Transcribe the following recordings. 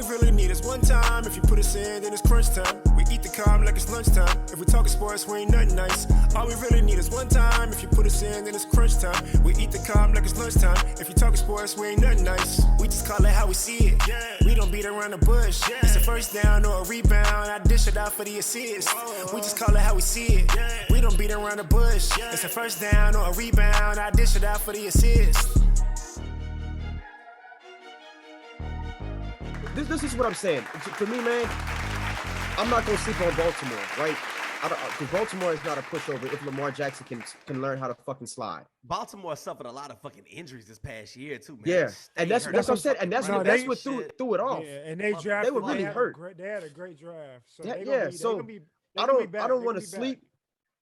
really need is one time. If you put us in, then it's crunch time. We eat the calm like it's lunchtime. If we talking sports, we ain't nothing nice. All we really need is one time. If you put us in, then it's crunch time. We eat the calm like it's lunchtime. If you talking sports, we ain't nothing nice. We just call it how we see it. We don't beat around the bush. It's a first down or a rebound. I dish it out for the assist. We just call it how we see it. We don't beat around the bush. It's a first down or a rebound. I dish it out for the assist. This is what I'm saying. For me, man, I'm not gonna sleep on Baltimore, right? Because Baltimore is not a pushover if Lamar Jackson can learn how to fucking slide. Baltimore suffered a lot of fucking injuries this past year too, man. Yeah, and that's what I said, and that's what threw it off. Yeah, and they drafted. They were really hurt. They had a great draft. So I don't want to sleep.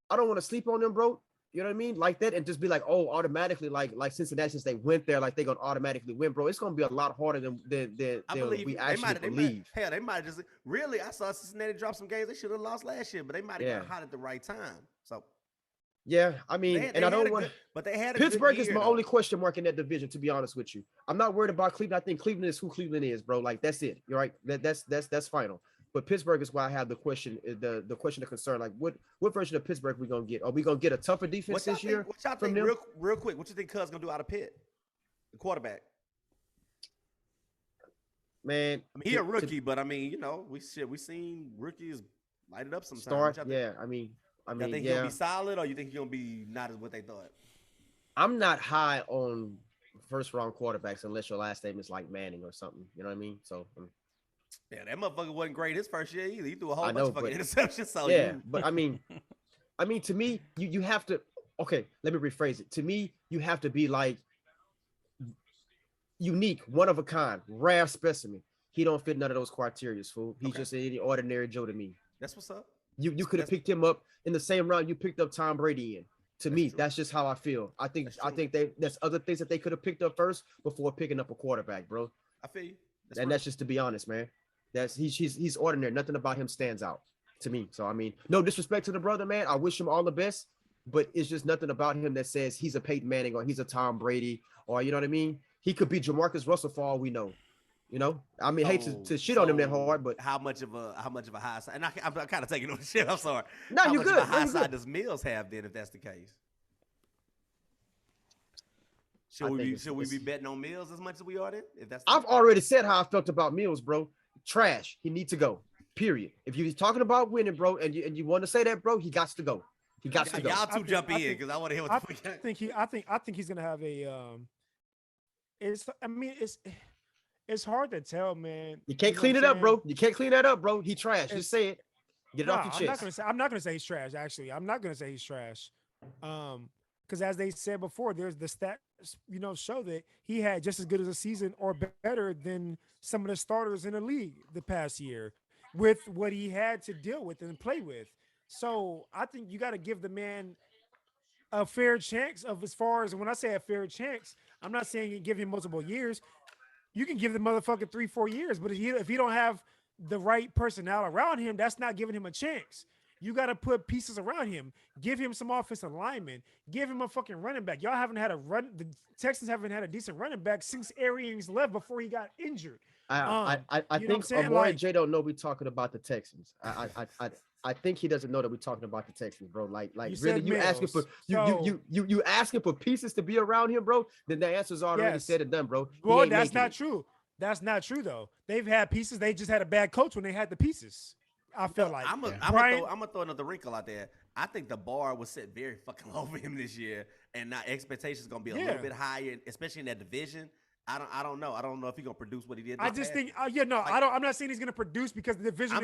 I don't want to sleep on them, bro. You know what I mean? Like that, and just be like, oh, automatically, like Cincinnati, since they went there, like they're gonna automatically win, bro. It's gonna be a lot harder than we actually believe. Hell, they might just really. I saw Cincinnati drop some games they should have lost last year, but they might have got hot at the right time. So, yeah, I mean, I don't want. But they had Pittsburgh is my only question mark in that division. To be honest with you, I'm not worried about Cleveland. I think Cleveland is who Cleveland is, bro. Like that's it. You're right. That's final. But Pittsburgh is why I have the question, the question of concern. Like, what version of Pittsburgh we gonna get? Are we gonna get a tougher defense this year? What y'all think, real quick? What you think Cuz gonna do out of Pitt, the quarterback? Man, I mean, he a rookie, but I mean, you know, we seen rookies light it up sometimes. Start, yeah. I mean, you think he'll be solid, or you think he'll be not as what they thought? I'm not high on first round quarterbacks unless your last name is like Manning or something. You know what I mean? So. Yeah, that motherfucker wasn't great his first year either. He threw a whole bunch of fucking interceptions. So but I mean, to me, you have to. Okay, let me rephrase it. To me, you have to be like unique, one of a kind, rare specimen. He don't fit none of those criteria, fool. He's just any ordinary Joe to me. That's what's up. You could have picked him up in the same round you picked up Tom Brady in. To me, that's just how I feel. I think there's other things that they could have picked up first before picking up a quarterback, bro. I feel you. That's just to be honest, man. He's ordinary. Nothing about him stands out to me. So I mean, no disrespect to the brother, man. I wish him all the best, but it's just nothing about him that says he's a Peyton Manning or he's a Tom Brady or you know what I mean. He could be Jamarcus Russell for all we know. You know, I mean, hate to shit on him that hard, but how much of a high side? And I'm kind of taking on the shit. I'm sorry. No, you're good. How much of a high side does Mills have then, if that's the case? Should we be betting on Mills as much as we are then? If that's I've already said how I felt about Mills, bro. Trash. He needs to go. Period. If you're talking about winning, bro, and you want to say that, bro, he got to go. He got to go. Y'all two jump in because I want to hear what the fuck. I think he's gonna have a. It's hard to tell, man. You can't clean it up, bro. You can't clean that up, bro. He trash. Just say it. Get it off your chest. I'm not gonna say he's trash. Actually, I'm not gonna say he's trash. Because as they said before, there's the stats, show that he had just as good as a season or better than some of the starters in the league the past year with what he had to deal with and play with. So I think you got to give the man a fair chance of as far as when I say a fair chance, I'm not saying you give him multiple years. You can give the motherfucker 3-4 years, but if he don't have the right personnel around him, that's not giving him a chance. You got to put pieces around him. Give him some offensive linemen. Give him a fucking running back. Y'all haven't had the Texans haven't had a decent running back since Arians left before he got injured. I think Amari J don't know we're talking about the Texans. I think he doesn't know that we're talking about the Texans, bro. Like really, you asking for you asking for pieces to be around him, bro. Then the answer's already said and done, bro. Well, that's not true. That's not true though. They've had pieces. They just had a bad coach when they had the pieces. I feel like I'm gonna throw another wrinkle out there. I think the bar was set very fucking low for him this year, and now expectations gonna be a little bit higher, especially in that division. I don't know. I don't know if he's gonna produce what he did. I just think, I'm not saying he's gonna produce because the division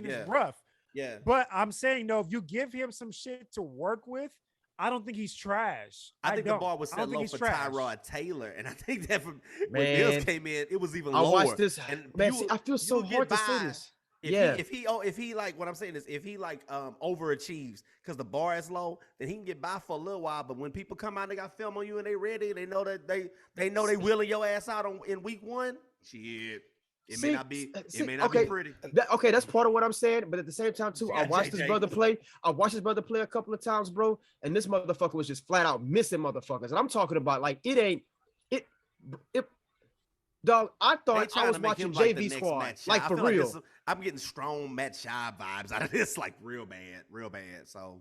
is rough. Yeah. But I'm saying if you give him some shit to work with, I don't think he's trash. I think the bar was set low for Tyrod Taylor, and I think that when Mills came in, it was even lower. I watched this, and man. I feel so hard to say this. If he like what I'm saying is if he like overachieves because the bar is low, then he can get by for a little while. But when people come out, they got film on you and they ready, they know that they know they wheeling your ass out in week one. Shit, may not be pretty. That's part of what I'm saying. But at the same time too, I watched his brother play. I watched his brother play a couple of times, bro. And this motherfucker was just flat out missing motherfuckers. And I'm talking about like Dog, I They thought I trying was to make watching him like the JV next Squad, Matt Shy. like I for feel real. this I'm getting strong Matt Shy vibes out of this, like real bad. So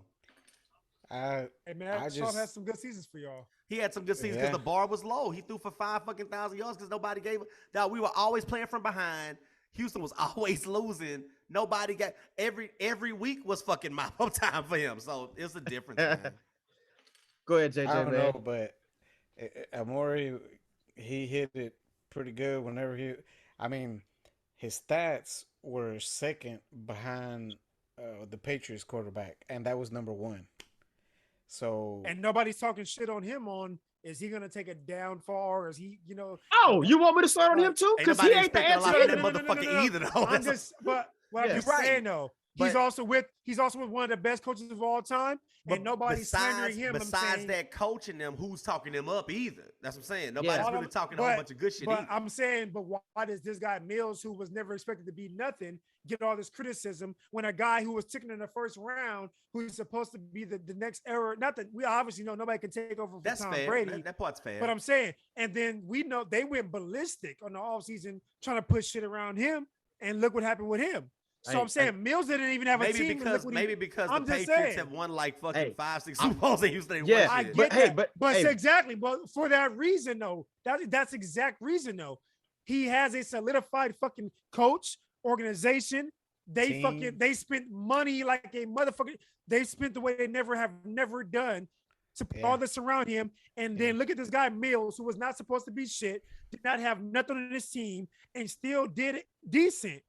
Hey man, I Sean just- has some good seasons for y'all. he had some good seasons because Yeah. the bar was low. He threw for 5,000 yards because nobody gave him. Dog, we were always playing from behind. Houston was always losing. Nobody got every week was fucking mop up time for him. So it's a difference, man. Go ahead, JJ, I don't man. know, but Amori, he hit it pretty good whenever he. I mean, his stats were second behind the Patriots quarterback, and that was number 1. So And nobody's talking shit on him on is he gonna take a downfall or is he, Oh, you want me to start on him too? Ain't Because he nobody ain't the expecting a answer lot of either. that motherfucker either, though. I'm just but what I'm Yeah. just You're right. saying though, he's But- also with one of the best coaches of all time, and nobody's slandering him. I'm Besides saying, that coaching them, who's talking them up either? That's what I'm saying. Nobody's Yeah. really talking a whole bunch of good shit But either. I'm saying, but why does this guy Mills, who was never expected to be nothing, get all this criticism when a guy who was taken in the first round, who's supposed to be the next era? Not that we obviously know nobody can take over for That's Tom fair. Brady. That part's fair. But I'm saying, and then we know they went ballistic on the offseason trying to push shit around him, and look what happened with him. So Hey, I'm saying Mills didn't even have a maybe team. and look what he- because I'm the just Patriots saying. have won like fucking Hey, 5-6 Super Bowls in Houston. They Yeah, won I shit. get but hey, that, but hey. exactly. But for that reason, though, that's exact reason, though. He has a solidified fucking coach, organization. They Team. they spent money like a motherfucker. They spent the way they never done to put Yeah. all this around him. And then Yeah. look at this guy Mills, who was not supposed to be shit, did not have nothing on his team, and still did it decent,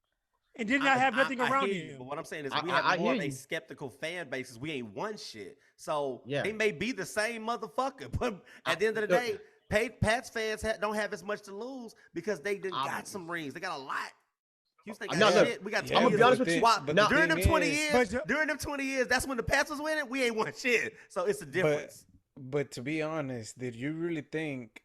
and did not have nothing I around hear you, him. But what I'm saying is I- we I have more hear of a you. skeptical fan base because we ain't won shit. So Yeah. they may be the same motherfucker, but I- at the end of the look. day, Pats fans don't have as much to lose because they done I- got some rings. They got a lot. Houston got Now, look, shit. We got Yeah, I'm gonna 20 be years. honest with you. Why- but the during them thing 20 is- years, But- during them 20 years, that's when the Pats was winning. We ain't won shit. So it's a difference. But to be honest, did you really think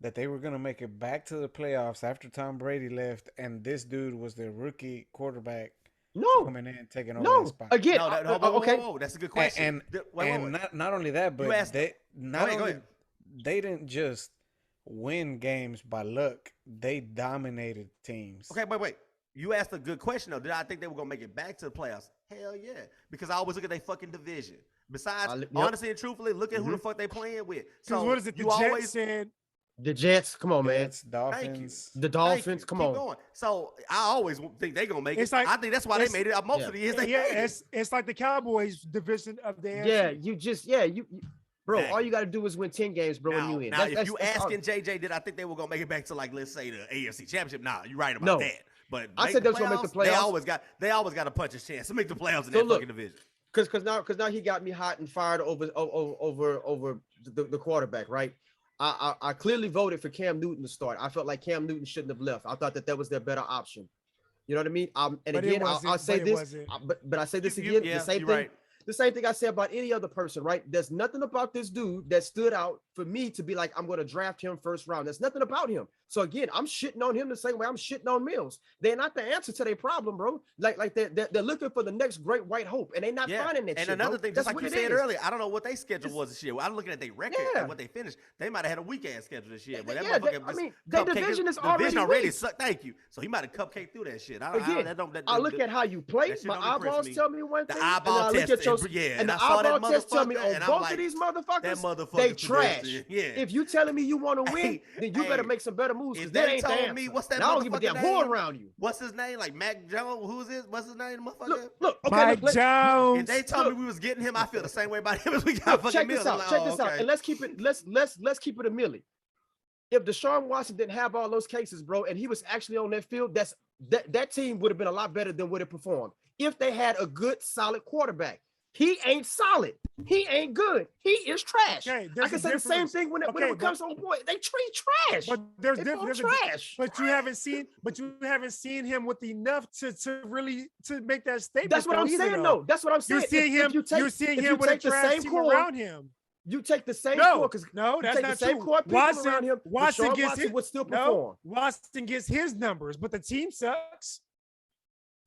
that they were gonna make it back to the playoffs after Tom Brady left and this dude was their rookie quarterback No, coming in taking over no. that spot? Again, No, whoa, whoa, okay. whoa, that's a good question. Wait, And not only that, but asked- they not ahead, go only ahead. they didn't just win games by luck; they dominated teams. Okay, wait. You asked a good question though. Did I think they were gonna make it back to the playoffs? Hell yeah, because I always look at their fucking division. Besides, Yep. honestly and truthfully, look at who the Mhm. fuck they playing with. Because So what is it? The you Jets always said The Jets, come on, man. Jets, Dolphins. The Thank Dolphins, you. come Keep on. going. So I always think they're gonna make It's it. like- I think that's why they it's- made it. Most Yeah. of the years they yeah, made it. it's like the Cowboys division of the AFC. Yeah, you bro. Exactly. All you got to do is win 10 games, bro, and you in. Now, That's- if that's- you that's all- asking JJ, did I think they were gonna make it back to like let's say the AFC Championship? Nah, you're right about No. that. But I make said the they was gonna make the They playoffs. always got a puncher's chance to make the playoffs in So that look, fucking division. because now he got me hot and fired over the quarterback, right? I clearly voted for Cam Newton to start. I felt like Cam Newton shouldn't have left. I thought that was their better option. You know what I mean? And But it again, wasn't, I'll say but it this, wasn't. but I say this You- again, yeah, the same you're thing. right. The same thing I say about any other person, right? There's nothing about this dude that stood out for me to be like, I'm going to draft him first round. There's nothing about him. So again, I'm shitting on him the same way I'm shitting on Mills. They're not the answer to their problem, bro. Like they're looking for the next great white hope, and they're not finding that and shit. another bro. thing, That's just like what you it said is. earlier, I don't know what their schedule was this year. I'm looking at their record Yeah. and what they finished. They might have had a weak ass schedule this year. But that Yeah, motherfucker I just mean, their cupcake- division is the division already weak. sucked. Thank you. So he might have cupcaked through that shit. I look at how you play. that shit My don't impress eyeballs me. tell me one The thing. eyeball and I look test, at your, yeah, and the I saw that eyeball test tell me motherfucker, on and I'm both like, of these that motherfuckers, motherfucker they pedestrian. trash. Yeah. If you telling me you want to win, Hey, then you better hey, make some better moves. if Because that they ain't the told answer. me, what's that And I don't give a damn motherfucker who name? around you. What's his name? Like Mac Jones? What's his name, motherfucker? Look, okay, Mike look, Jones. If they told me we was getting him, I feel the same way about him as we got fucking check Mills. this I'm out. like, Check oh, this out, okay. and let's keep it. Let's keep it a milli. If Deshaun Watson didn't have all those cases, bro, and he was actually on that field, that team would have been a lot better than what it performed. If they had a good, solid quarterback, he ain't solid. He ain't good. He is trash. Okay, I there's can a say the same difference. thing when Okay, it comes on boy. They treat trash. But there's They different. both trash. But you haven't seen him with enough to really make that statement. That's what though, I'm either, saying, though. though. That's what I'm saying. You're seeing If him. You're seeing if him you with a take the trash same team core, around him. you take the same No, core, because no, that's take not the same true. core people around him. Watson Deshaun gets Watson his, would still no, perform. Watson gets his numbers, but the team sucks.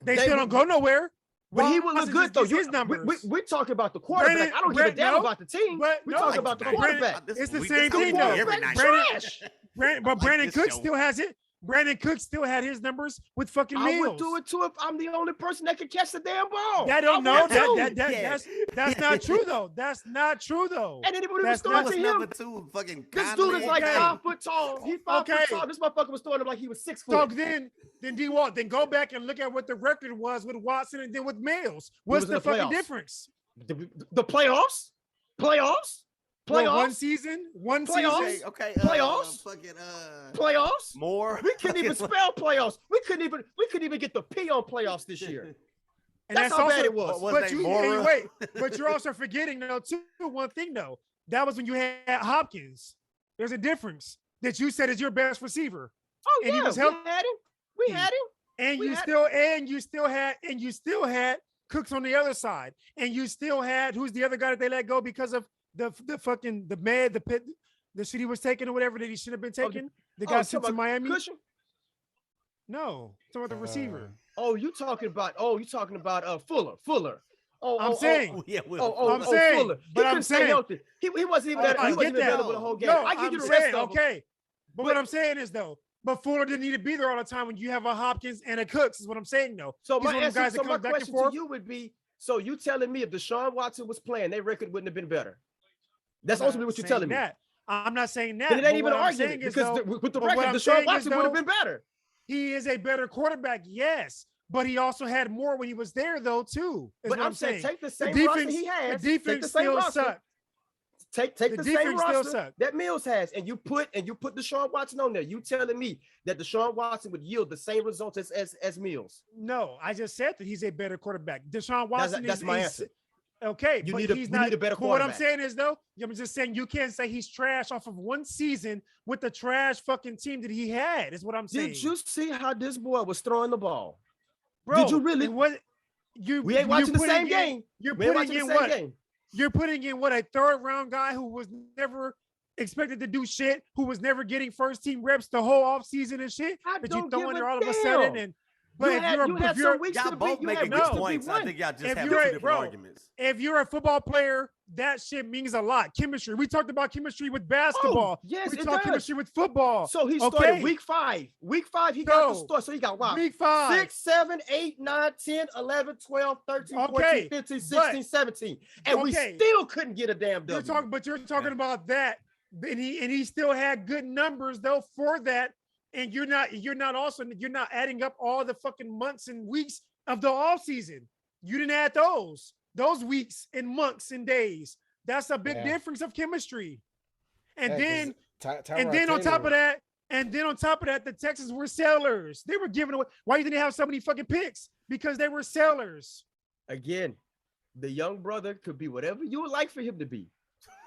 They They still would- don't go nowhere. But he would look Watson good just though. gets his numbers. We're talking about the quarterback. Brandon- I don't give a damn no, about the team. but We're no, talking about the but Brandon- quarterback. This it's the we- same this thing, we though. every Quarterback night. Brandon- trash. But like Brandon this Cook show. still has it. Brandon Cooks still had his numbers with fucking I Mills. would do it too if I'm the only person that can catch the damn ball. That I don't know. would too. That's not true though. That's not true though. And then when he was That's throwing What's to number him, two? Fucking this dude is like Okay. 5 foot tall. He's 5 Okay. foot tall. This motherfucker was throwing him like he was 6 So foot. then D Walt, then go back and look at what the record was with Watson and then with Mills. What's was in the the fucking playoffs. difference? The playoffs? Playoffs? Well, Playoffs? one season, one Playoffs? season. Okay. Playoffs? Fucking Playoffs? more. We couldn't even spell playoffs. We couldn't even get the P on playoffs this year. And That's how also, bad it was. What But name, you Mora? wait, but you're also forgetting though too one thing though. That was when you had Hopkins. There's a difference that you said is your best receiver, Oh And he yeah, was we healthy. had him. We had him. and We you had- still had Cooks on the other side, and you still had who's the other guy that they let go because of the shit he was taking or whatever that he should have been Oh, taking. The Oh, guy you sent talking to about Miami. Cushion? No, talking about the receiver. Oh, you talking about Fuller. I'm saying. Oh, yeah, Will. I'm saying, Fuller. but he I'm couldn't stay saying- healthy. He wasn't even Oh, that. I He wasn't get even that. available the whole game. No, I give I'm you the rest saying, of them. okay. But what I'm saying is though, but Fuller didn't need to be there all the time when you have a Hopkins and a Cooks. Is what I'm saying though. So He's my one of them answer, guys that so my comes back and question to forth. you would be: so you telling me if Deshaun Watson was playing, their record wouldn't have been better? That's I'm not ultimately what you're saying telling me. that. I'm not saying that. And it but ain't even what an I'm argument saying is, because though, with the but what record, I'm Deshaun saying is, Watson would have though, been better. he is a better quarterback, yes, but he also had more when he was there though too. Is But what I'm saying take the The same roster defense, he has. the take defense the same still roster. sucked. Take The the same defense still roster sucked. that Mills has, and you put Deshaun Watson on there. You telling me that Deshaun Watson would yield the same results as Mills? No, I just said that he's a better quarterback. Deshaun Watson That's is my is- answer. Okay, You but need a- he's we not. need a better But what I'm quarterback. saying is though, I'm just saying you can't say he's trash off of one season with the trash fucking team that he had. Is what I'm saying. Did you see how this boy was throwing the ball? Bro, did you really- and what you We ain't you're watching the putting same in- game. You're We ain't putting watching in the same what? game. You're putting in what, a third round guy who was never expected to do shit, who was never getting first team reps the whole offseason and shit. I That you don't throw give in there a all of a sudden. damn. And but if you're You had if you're some weeks Y'all to both be. You making had good weeks to be points. I one. think y'all just If have two you're a- different bro, arguments. if you're a football player, that shit means a lot. Chemistry. We talked about chemistry with basketball. Oh, yes, we it talked does. chemistry with football. So he Okay. started week 5. Week 5, he got the So, start. So he got wow. Week 5. 6, 7, 8, 9, 10, 11, 12, 13, 14, Okay, 15, but- 16, 17. And we okay. still couldn't get a damn You're W. talking, but you're talking about that, and he still had good numbers though for that. And you're not adding up all the fucking months and weeks of the off season. You didn't add those weeks and months and days. That's a big Yeah. difference of chemistry. And Yeah, 'cause then Tyrod then on top of Taylor- that, the Texans were sellers. They were giving away. Why you didn't have so many fucking picks? Because they were sellers. Again, the young brother could be whatever you would like for him to be.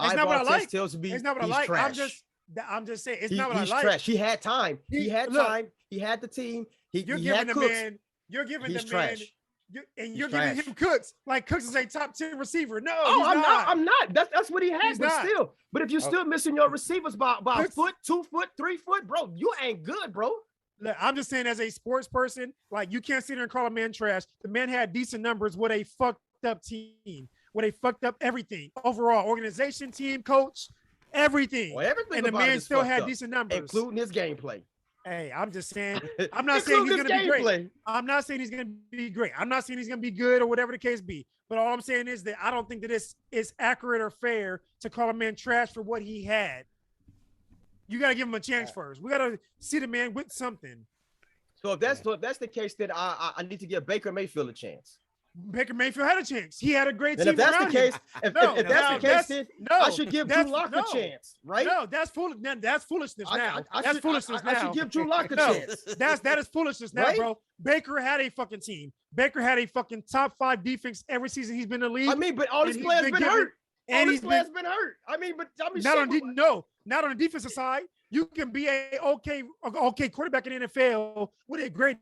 It's not what I Eyeball like. test tells me It's not what I he's like. trash. I'm just saying it's He- not what I he's like. trash. He had time. He had look, time. He had the team. You're he giving had the Cooks. man. You're giving He's the man. trash. You're He's giving trash. him Cooks like Cooks is a top 10 receiver. No, Oh, he's I'm not. not. I'm not. That's what he had, He's but not. still. But if you're still missing your receivers by a Cooks- foot, 2 foot, 3 foot, bro, you ain't good, bro. Look, I'm just saying, as a sports person, like you can't sit there and call a man trash. The man had decent numbers with a fucked up team, with a fucked up everything overall, organization, team, coach, everything. Well, everything And the about it man is still fucked had up, decent numbers. including his gameplay. Hey, I'm just saying. I'm not saying he's Including gonna his be great. gameplay. I'm not saying he's going to be great. I'm not saying he's going to be good or whatever the case be. But all I'm saying is that I don't think that it's accurate or fair to call a man trash for what he had. You got to give him a chance first. We got to see the man with something. So if that's the case, then I need to give Baker Mayfield a chance. Baker Mayfield had a chance. He had a great And team if that's the around him. case, if No, that's no, the case, then no, I should give Drew that's- Lock no. a chance, right? No, that's foolish. That's foolishness now. That's foolishness I now. should give Drew Lock a No, chance. that is foolishness now, Right? bro. Baker had a fucking team. Baker had a fucking top 5 defense every season he's been in the league. I mean, but all And these he's players been been given- hurt. All and these he's players been hurt. I mean, not shit, on not on the defensive side. You can be a okay quarterback in the NFL with a great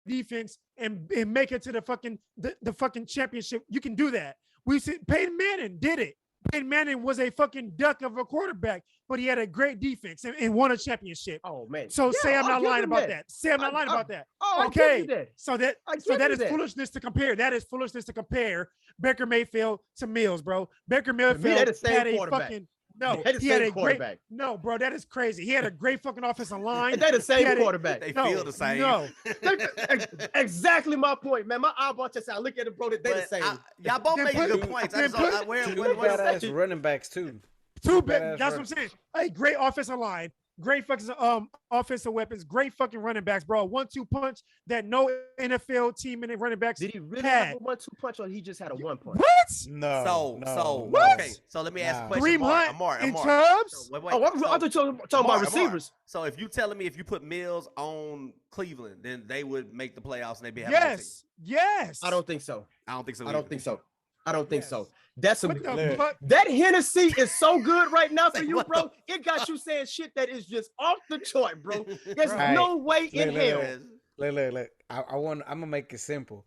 defense and make it to the fucking championship. You can do that. We see Peyton Manning did it. Peyton Manning was a fucking duck of a quarterback, but he had a great defense and won a championship. Oh man. So Yeah, say I'm I'll not give lying him about that. Say I'm not lying about that. Oh, Okay. I give you that. So that I so give that you is that. foolishness to compare. That is foolishness to compare Baker Mayfield to Mills, bro. Baker Mayfield they're the same had a quarterback. fucking No, They the he had same a great. quarterback. No, bro, that is crazy. He had a great fucking offensive line. And they the He same had a- quarterback. They No, feel the same. no. Exactly my point, man. My eyeball just I look at it, bro. They the But same. y'all both Then making put- good points. I then just don't, put- where, Two what you badass say? running backs too. Two badass bad. That's what I'm runners. saying. Hey, great offensive line, great fucking offensive weapons, great fucking running backs, bro. 1-2 punch that no NFL team in the running backs Did he really had. have a 1-2 punch, or he just had a 1 punch? What? No. Okay, so let me ask a question. Kareem Hunt Amar. in Chubbs? Wait, Oh, I thought you were talking about receivers. So if you telling me if you put Mills on Cleveland, then they would make the playoffs and they'd be having a team. Yes. I don't think so. I don't think so. I don't think so. I don't think so. That's some. What the Look. fuck? That Hennessy is so good right now for Say you, what bro. It got you saying shit that is just off the chart, bro. There's Right. no way in Look, hell. Look. I'm gonna make it simple.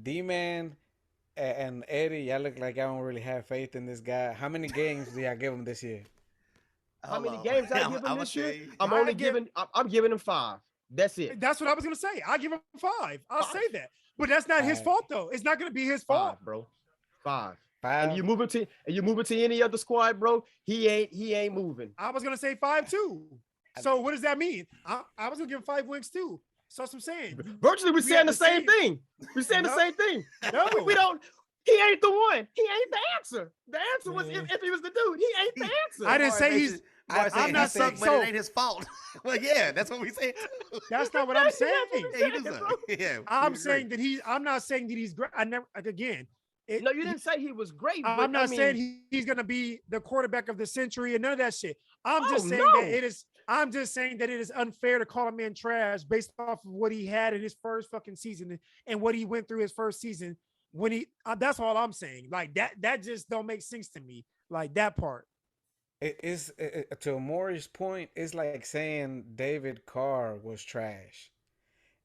D-Man and Eddie, y'all look like y'all don't really have faith in this guy. How many games do y'all give him this year? How many games I give him I'ma this year? tell you. I'm only giving. I'm giving him 5. That's it. That's what I was gonna say. I give him 5. I'll 5. say that. But that's not his Alright. fault though. It's not gonna be his fault. 5, bro. 5. 5. And you move it to any other squad, bro. He ain't moving. I was gonna say 5 too. So what does that mean? I was gonna give him 5 wins too. So that's what I'm saying. Virtually, we're We saying have the the same same- thing. We're saying the No. same thing. No. We don't. He ain't the one. He ain't the answer. The answer was Man. if he was the dude. He ain't the answer. I didn't say he's. I'm not not saying saying, but so. it ain't his fault. Well, yeah, that's what we said. That's not what I'm saying. Yeah, he deserves it. Yeah, I'm we agree. saying that he's. I'm not saying that he's great. I never. Like again. No, you didn't say he was great. But, I'm not I mean, saying he's gonna be the quarterback of the century and none of that shit. I'm Oh, just saying no. that it is. I'm just saying that it is unfair to call a man trash based off of what he had in his first fucking season and what he went through his first season. When he, that's all I'm saying. Like that. That just don't make sense to me. Like that part. To Amori's point, it's like saying David Carr was trash,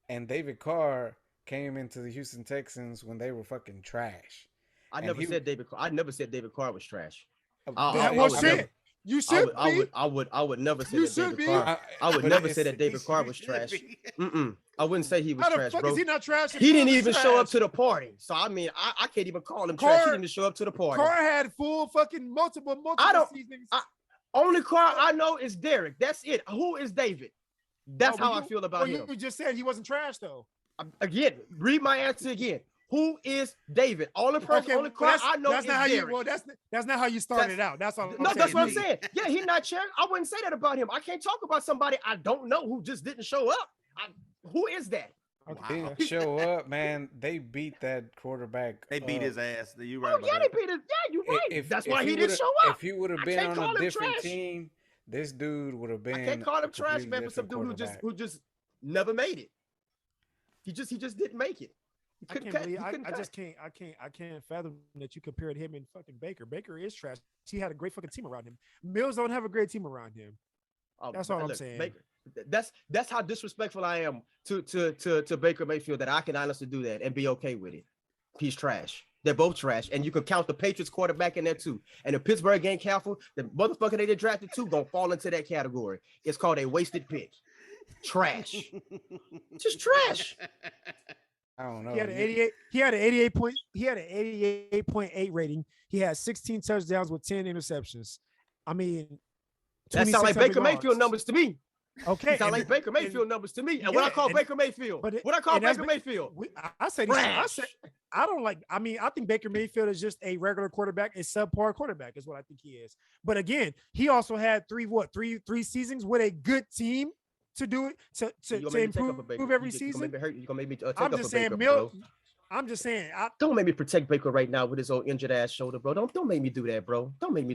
and David Carr came into the Houston Texans when they were fucking trash. I And never he- said David. I never said David Carr was trash. Uh, I- That I was would shit. never- You should be. I would never say You that should David be. Carr. I would but never it's- say that David Carr was trash. I wouldn't say he was How the trash, fuck bro. is he not trash? He didn't even show up trash? to the party. So I mean, I can't even call him trash. He Carr- didn't show up to the party. Carr had full fucking multiple don't- seasons. Only Carr I know is Derek. That's it. Who is David? That's Oh, how well, I feel about him. You just said he wasn't trash though. Again, read my answer again. Who is David? Only person, only well, Carr I know that's is not how you. Derek. Well, that's not how you started out. That's all. No, that's what I'm Lee. saying. Yeah, he's not trash. I wouldn't say that about him. I can't talk about somebody I don't know who just didn't show up. Who is that? He didn't show up, man. They beat that quarterback. They beat his ass. You right Oh, about yeah, they that. beat his. Yeah, you're right. That's why he didn't would've- show up. If he would have I been can't on call a him different trash. team, this dude would have been. I can't call a him trash, completely man, for some different dude quarterback. who just never made it. He just didn't make it. He I couldn't can't cut. believe. He couldn't I cut. just can't. I can't fathom that you compared him and fucking Baker. Baker is trash. He had a great fucking team around him. Mills don't have a great team around him. Oh, That's all I'm look, saying. Baker, that's how disrespectful I am to Baker Mayfield that I can honestly do that and be okay with it. He's trash. They're both trash, and you can count the Patriots quarterback in there too. And if Pittsburgh ain't careful, the motherfucker they did drafted too gonna fall into that category. It's called a wasted pick. Trash. Just trash. I don't know. He had an You- 88. He had an 88 point. He had an 88.8 rating. He had 16 touchdowns with 10 interceptions. I mean, That sound like 2,600 Baker Mayfield yards. numbers to me. Okay, Sound and- like Baker Mayfield numbers to me. And what I yeah, call and- Baker Mayfield. but it- What I call and that's Baker ba- Mayfield. I said, I Trash. said, I don't like. I mean, I think Baker Mayfield is just a regular quarterback, a subpar quarterback, is what I think he is. But again, he also had three seasons with a good team to do it to You gonna make me take up a improve Baker. every You gonna season. make me hurt. You gonna make me take I'm up just a saying, Baker, Mill. bro. I'm just saying. Don't make me protect Baker right now with his old injured ass shoulder, bro. Don't make me do that, bro.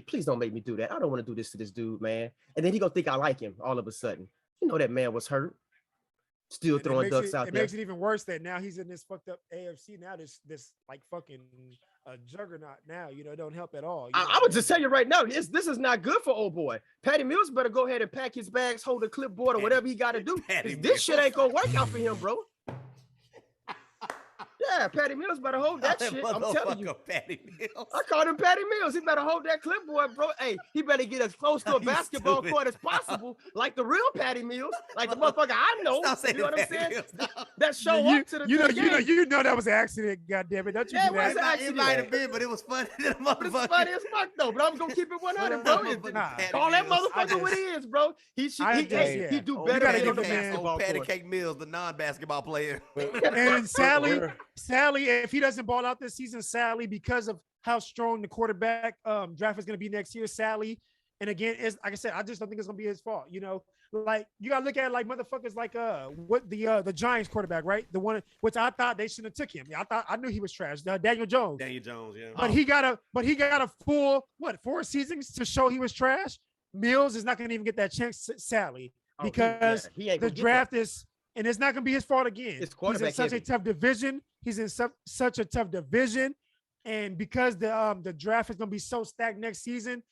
Please don't make me do that. I don't want to do this to this dude, man. And then he gonna think I like him all of a sudden. You know that man was hurt. Still It throwing makes ducks it, out it there. makes it even worse that now he's in this fucked up AFC. Now this like fucking juggernaut. Now it don't help at all. I would just tell you right now, this is not good for old boy. Patty Mills better go ahead and pack his bags, hold a clipboard or whatever he got to do. 'Cause Patty this shit Mills. ain't gonna work out for him, bro. Yeah, Patty Mills better hold that shit. I'm telling you. Motherfucker, Patty Mills. I called him Patty Mills. He better hold that clipboard, bro. Hey, he better get as close to a You basketball stupid. court as possible, like the real Patty Mills, like the motherfucker I know. Stop saying You know what I'm Patty saying? Mills, no. That show you, up to the you know, to the you know, game. you know that was an accident. God damn it! Don't you Yeah, do it was that? an It accident. might have been, but it was funny to the But it's motherfucker. funny as fuck though. But I'm gonna keep it 100, bro. Motherfucker, Nah. Patty Call that Mills. motherfucker what he is, bro. He yeah. do Oh, better gotta than give the the man- basketball Patty court. Cake Mills, the non-basketball player. And Sally, We're- if he doesn't ball out this season, Sally, because of how strong the quarterback draft is going to be next year, Sally. And again, it's like I said, I just don't think it's going to be his fault. You know, like you got to look at it like motherfuckers like what the Giants quarterback, right? The one which I thought they shouldn't have took him. Yeah, I knew he was trash. Daniel Jones. Daniel Jones, yeah. But he got a full 4 seasons to show he was trash. Mills is not going to even get that chance, Sally, because he ain't the gonna get draft is, and it's not going to be his fault again. It's He's quarterback in such heavy. a tough division. He's in such a tough division, and because the draft is going to be so stacked next season,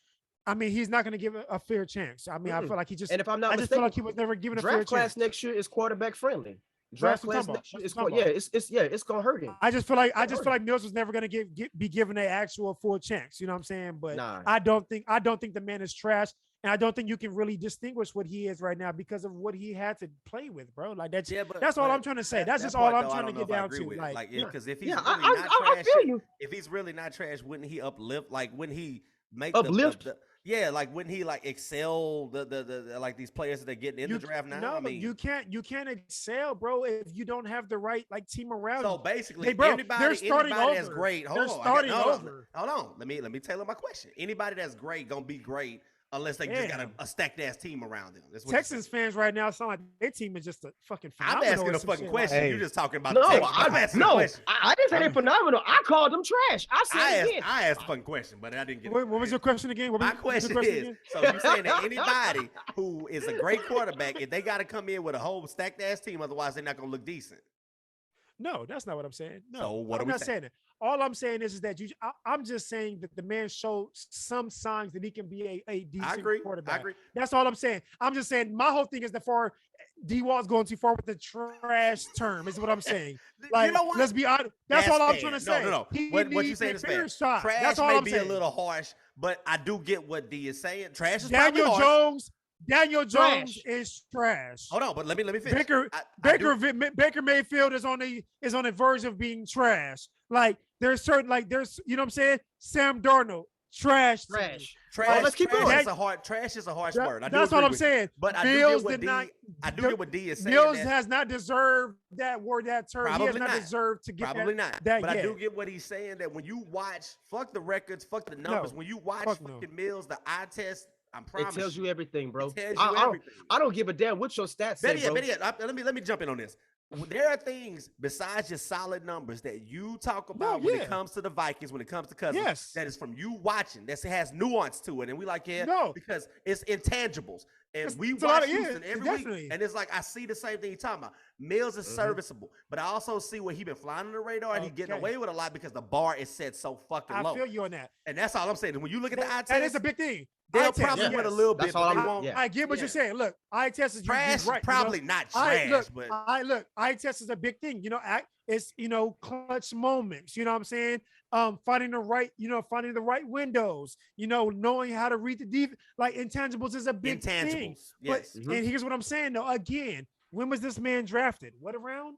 I mean, he's not going to give a fair chance. I mean, I feel like he just, And if I'm not I just feel mistaken, like he was never given a fair draft class chance. next year is quarterback friendly. That's Draft what I'm class talking next about. year is That's what I'm it's gonna hurt him. I just feel like Mills was never going to be given an actual full chance. You know what I'm saying? But Nah. I don't think the man is trash, and I don't think you can really distinguish what he is right now because of what he had to play with, bro. Like that's that's all I'm trying to say. That's that just all part, I'm though, I trying to don't get know if I down agree to. with. Like, because if he's Yeah, really not I trash, feel you. if he's really not trash, wouldn't he uplift? Like, wouldn't he make Uplift? yeah, like wouldn't he like excel the like these players that are getting in the draft now? No, I mean, you can't excel, bro, if you don't have the right like team around so you. basically, Hey, bro, anybody, they're starting anybody that's over. great. They're Hold on, starting hold on, over. hold on. Let me tailor my question. Anybody that's great gonna be great unless they just got Damn. a stacked ass team around them. That's what Texans fans right now sound like their team is just a fucking I'm phenomenal asking or a some fucking shit. question. Hey. You're just talking about No, the Texans. I'm asking a question. I didn't say they're phenomenal. I called them trash. I said it again. I asked a fucking question, but I didn't get What was your question again? My question is, so you're saying that anybody who is a great quarterback, if they got to come in with a whole stacked ass team, otherwise they're not gonna look decent. No, that's not what I'm saying. No, So what I'm are we not saying? saying that. All I'm saying is that I'm just saying that the man showed some signs that he can be a decent I agree. quarterback. I agree. That's all I'm saying. I'm just saying my whole thing is the far D-Wall's going too far with the trash term is what I'm saying. Like, you know what? let's be honest. That's all I'm trying to say. No. He What you needs saying a is fair fair. shot. Trash That's all may I'm be saying. a little harsh, but I do get what D is saying. Trash is Daniel probably harsh. Daniel Jones is trash. Hold on, but let me finish. Baker Baker Mayfield is on the verge of being trash. Like there's certain you know what I'm saying? Sam Darnold, trash. to me. Trash. let's keep trash going. is a hard. Trash is a harsh word. I do That's agree what I'm with you. saying. But Mills I do get what D is saying. Mills that has not deserved that word, that term. He has Probably not not. deserved to get Probably that. not. that But I yet. do get what he's saying that when you watch, fuck the records, fuck the numbers. No. When you watch Fuck no. fucking Mills, the eye test, I It promise tells you everything, bro. It tells I, you I don't, everything. I don't give a damn what your stats say, bro. Better yet, let me jump in on this. There are things besides your solid numbers that you talk about when yeah. it comes to the Vikings, when it comes to Cousins. Yes. That is from you watching. That has nuance to it, and we like No. because it's intangibles. And we it's a lot watch of- Houston yeah, every definitely. week, and it's like I see the same thing you're talking about. Mills is serviceable, but I also see where he been flying on the radar, and he getting Okay. away with a lot because the bar is set so fucking I low. feel you on that. And that's all I'm saying. When you look at the eye That test, is a big thing. they'll Eye test, probably win a yes. little That's bit, all but they I'm- won't. yeah. I get what you're saying. Look, eye test is Trash, right. probably not trash, but Eye test is a big thing. You know, it's clutch moments. You know what I'm saying? Finding the right windows. You know, knowing how to read the defense. Like intangibles is a big thing. intangibles. Yes. But and here's what I'm saying though. Again, when was this man drafted? What round?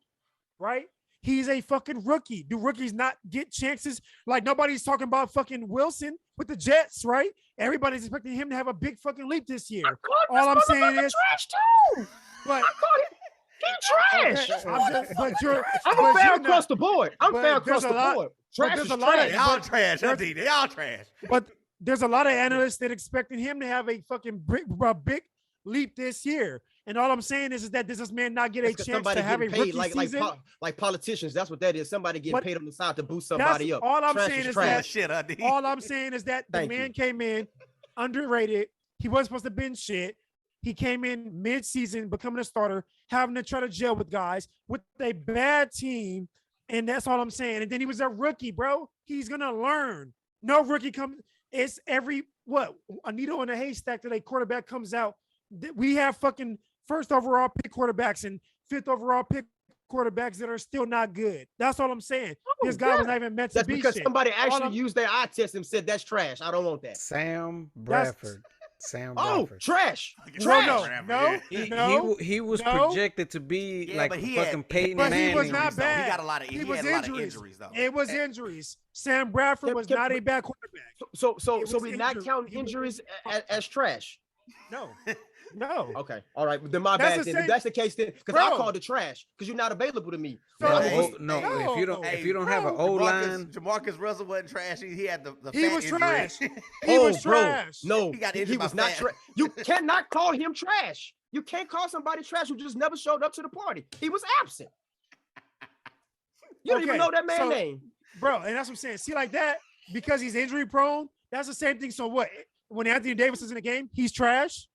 Right? He's a fucking rookie. Do rookies not get chances? Like nobody's talking about fucking Wilson with the Jets, right? Everybody's expecting him to have a big fucking leap this year. All I'm saying is, trash too. but He trash. I'm but fair you're across not- the board. I'm but fair across there's the a lot- board. but Trash there's is a lot of- trash. They all but trash, there's- D. They all trash. But there's a lot of analysts that expecting him to have a fucking big leap this year. And all I'm saying is that does this man not get a That's 'cause chance somebody to have a getting rookie paid season? like politicians. That's what that is. Somebody getting But paid on the side to boost somebody up. all I'm Trash saying is trash. that Shit, D. all I'm saying is that the Thank man you. came in underrated. He wasn't supposed to bench shit. He came in mid-season, becoming a starter, having to try to gel with guys with a bad team. And that's all I'm saying. And then he was a rookie, bro. He's gonna learn. No rookie comes. It's a needle in a haystack that a quarterback comes out. We have fucking first overall pick quarterbacks and fifth overall pick quarterbacks that are still not good. That's all I'm saying. This guy was not even meant to That's be because shit. somebody All actually I'm- used their eye test and said that's trash. I don't want that. Sam That's- Bradford. Sam Oh, Bradford. trash. Fucking Trash. No, no. He was no. projected to be Yeah, like but he fucking had- Peyton But Manning. he was not Injuries, though. bad. He got a lot of. He He was had a lot of injuries. injuries though. It was injuries. Sam Bradford was Can- not a bad quarterback. So It was we not injury. count He was- injuries as trash. No, no. Okay, all right. Then my That's bad. the Then same- if that's the case, then because I Bro. called it trash because you're not available to me. So- But Hey, No, No. if you don't have an Bro. O line, Jamarcus Russell wasn't trash. He had the He fat was injury. trash. He oh, was bro, trash. no, He got he injured by was not fat. trash. You cannot call him trash. You can't call somebody trash who just never showed up to the party. He was absent. You don't even Okay, know that man's so- name. Bro, and that's what I'm saying. See, like that, because he's injury prone, that's the same thing. So what? When Anthony Davis is in the game, he's trash.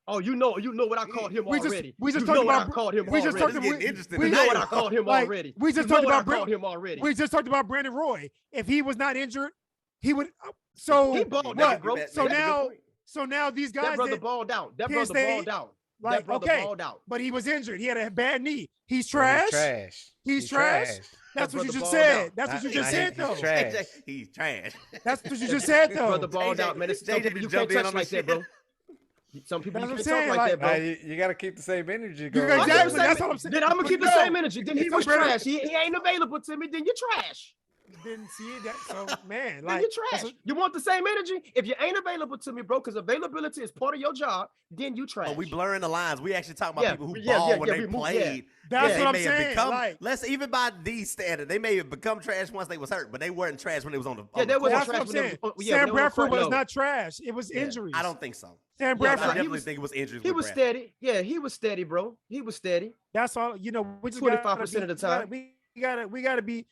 Oh, you know what I called him We just- already. we just you talked know what about- I called him we just already. talked It's about- getting interesting. we You know tonight. what I called him Like, already. we just you know talked what I about called him already. We just talked about Brandon Roy. If he was not injured, he would. So He balled what? out, bro. So That's a good now, point. so now these That guys brother that, balled out. That can't brother stay- balled out. like, That brother okay, balled out. but he was injured. He had a bad knee. He's he's trash. trash. He's trash? That's That what you brother just balled said. out. That's what you Nah, just he- said, he's though. trash. He's trash. That's what you just said, His brother though. balled JJ out, man. It's some JJ people you just can't jumped in touch on the like that, shit. bro. Some people That's you what I'm can't talk saying, like that, bro. You got to keep the same energy You going. got- I'm exactly, keep the that's same- what I'm saying. Then I'm gonna keep the But same no. energy. Then he So was Brandon- trash. He ain't available to me. Then you're trash. Didn't see that. So man, Then like you're that's trash. what- You want the same energy? If you ain't available to me, bro, because availability is part of your job, then you trash. But we blurring the lines. We actually talking about Yeah, people who yeah, ball yeah, when yeah, they we move- played. That's They what I'm may have saying. become, Like, let's even by these standards, they may have become trash once they was hurt, but they weren't trash when they was on the. Yeah, on they the wasn't court. that's what I'm trash when they saying. was- yeah, when Sam they was on Bradford front was load. not trash. It was Yeah. injuries. I don't think so. Sam Yeah, I Bradford. he definitely was- think it was injuries. He with was Bradford. steady. Yeah, he was steady, bro. He was steady. That's all. You know, we just 25% of the time. We gotta be.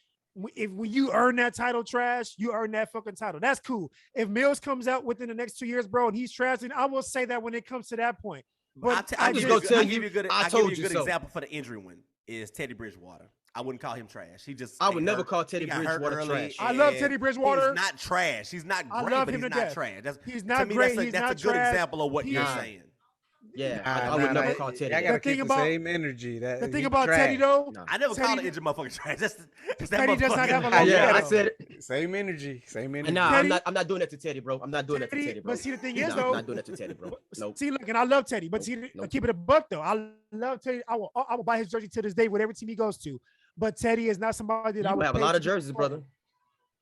If when you earn that title, trash, you earn that fucking title. That's cool. If Mills comes out within the next 2 years, bro, and he's trash, then I will say that when it comes to that point. But I'll just give gonna you a good- tell I'll you, give you a good. I I'll give told you a you good so. example for the injury one is Teddy Bridgewater. I wouldn't call him trash. He just. I got would never hurt. call Teddy He got hurt Bridgewater early, trash. I love and Teddy Bridgewater. He's not trash. He's not I great, love but him he's to not death. trash. That's, He's to not me, great. That's He's a not good trash. example of what He you're is- saying. Yeah, I would never call Teddy. I that. gotta The thing keep the about- same energy. That The thing he about Teddy trash. though, No. I never Teddy called an did- injured motherfucker trash. That's that Teddy does not have a motherfucker- long Yeah, I shadow. said it. Same energy. Same energy. And nah, Teddy- I'm not doing that to Teddy, bro. I'm not doing that to Teddy- Teddy, bro. but see, the thing Nah, is, I'm though- not doing that to Teddy, bro. Nope. See, look, and I love Teddy, but see, Nope. keep it a buck though. I love Teddy. I will buy his jersey to this day, whatever team he goes to. But Teddy is not somebody that I You would have a pay lot to of be jerseys, part brother.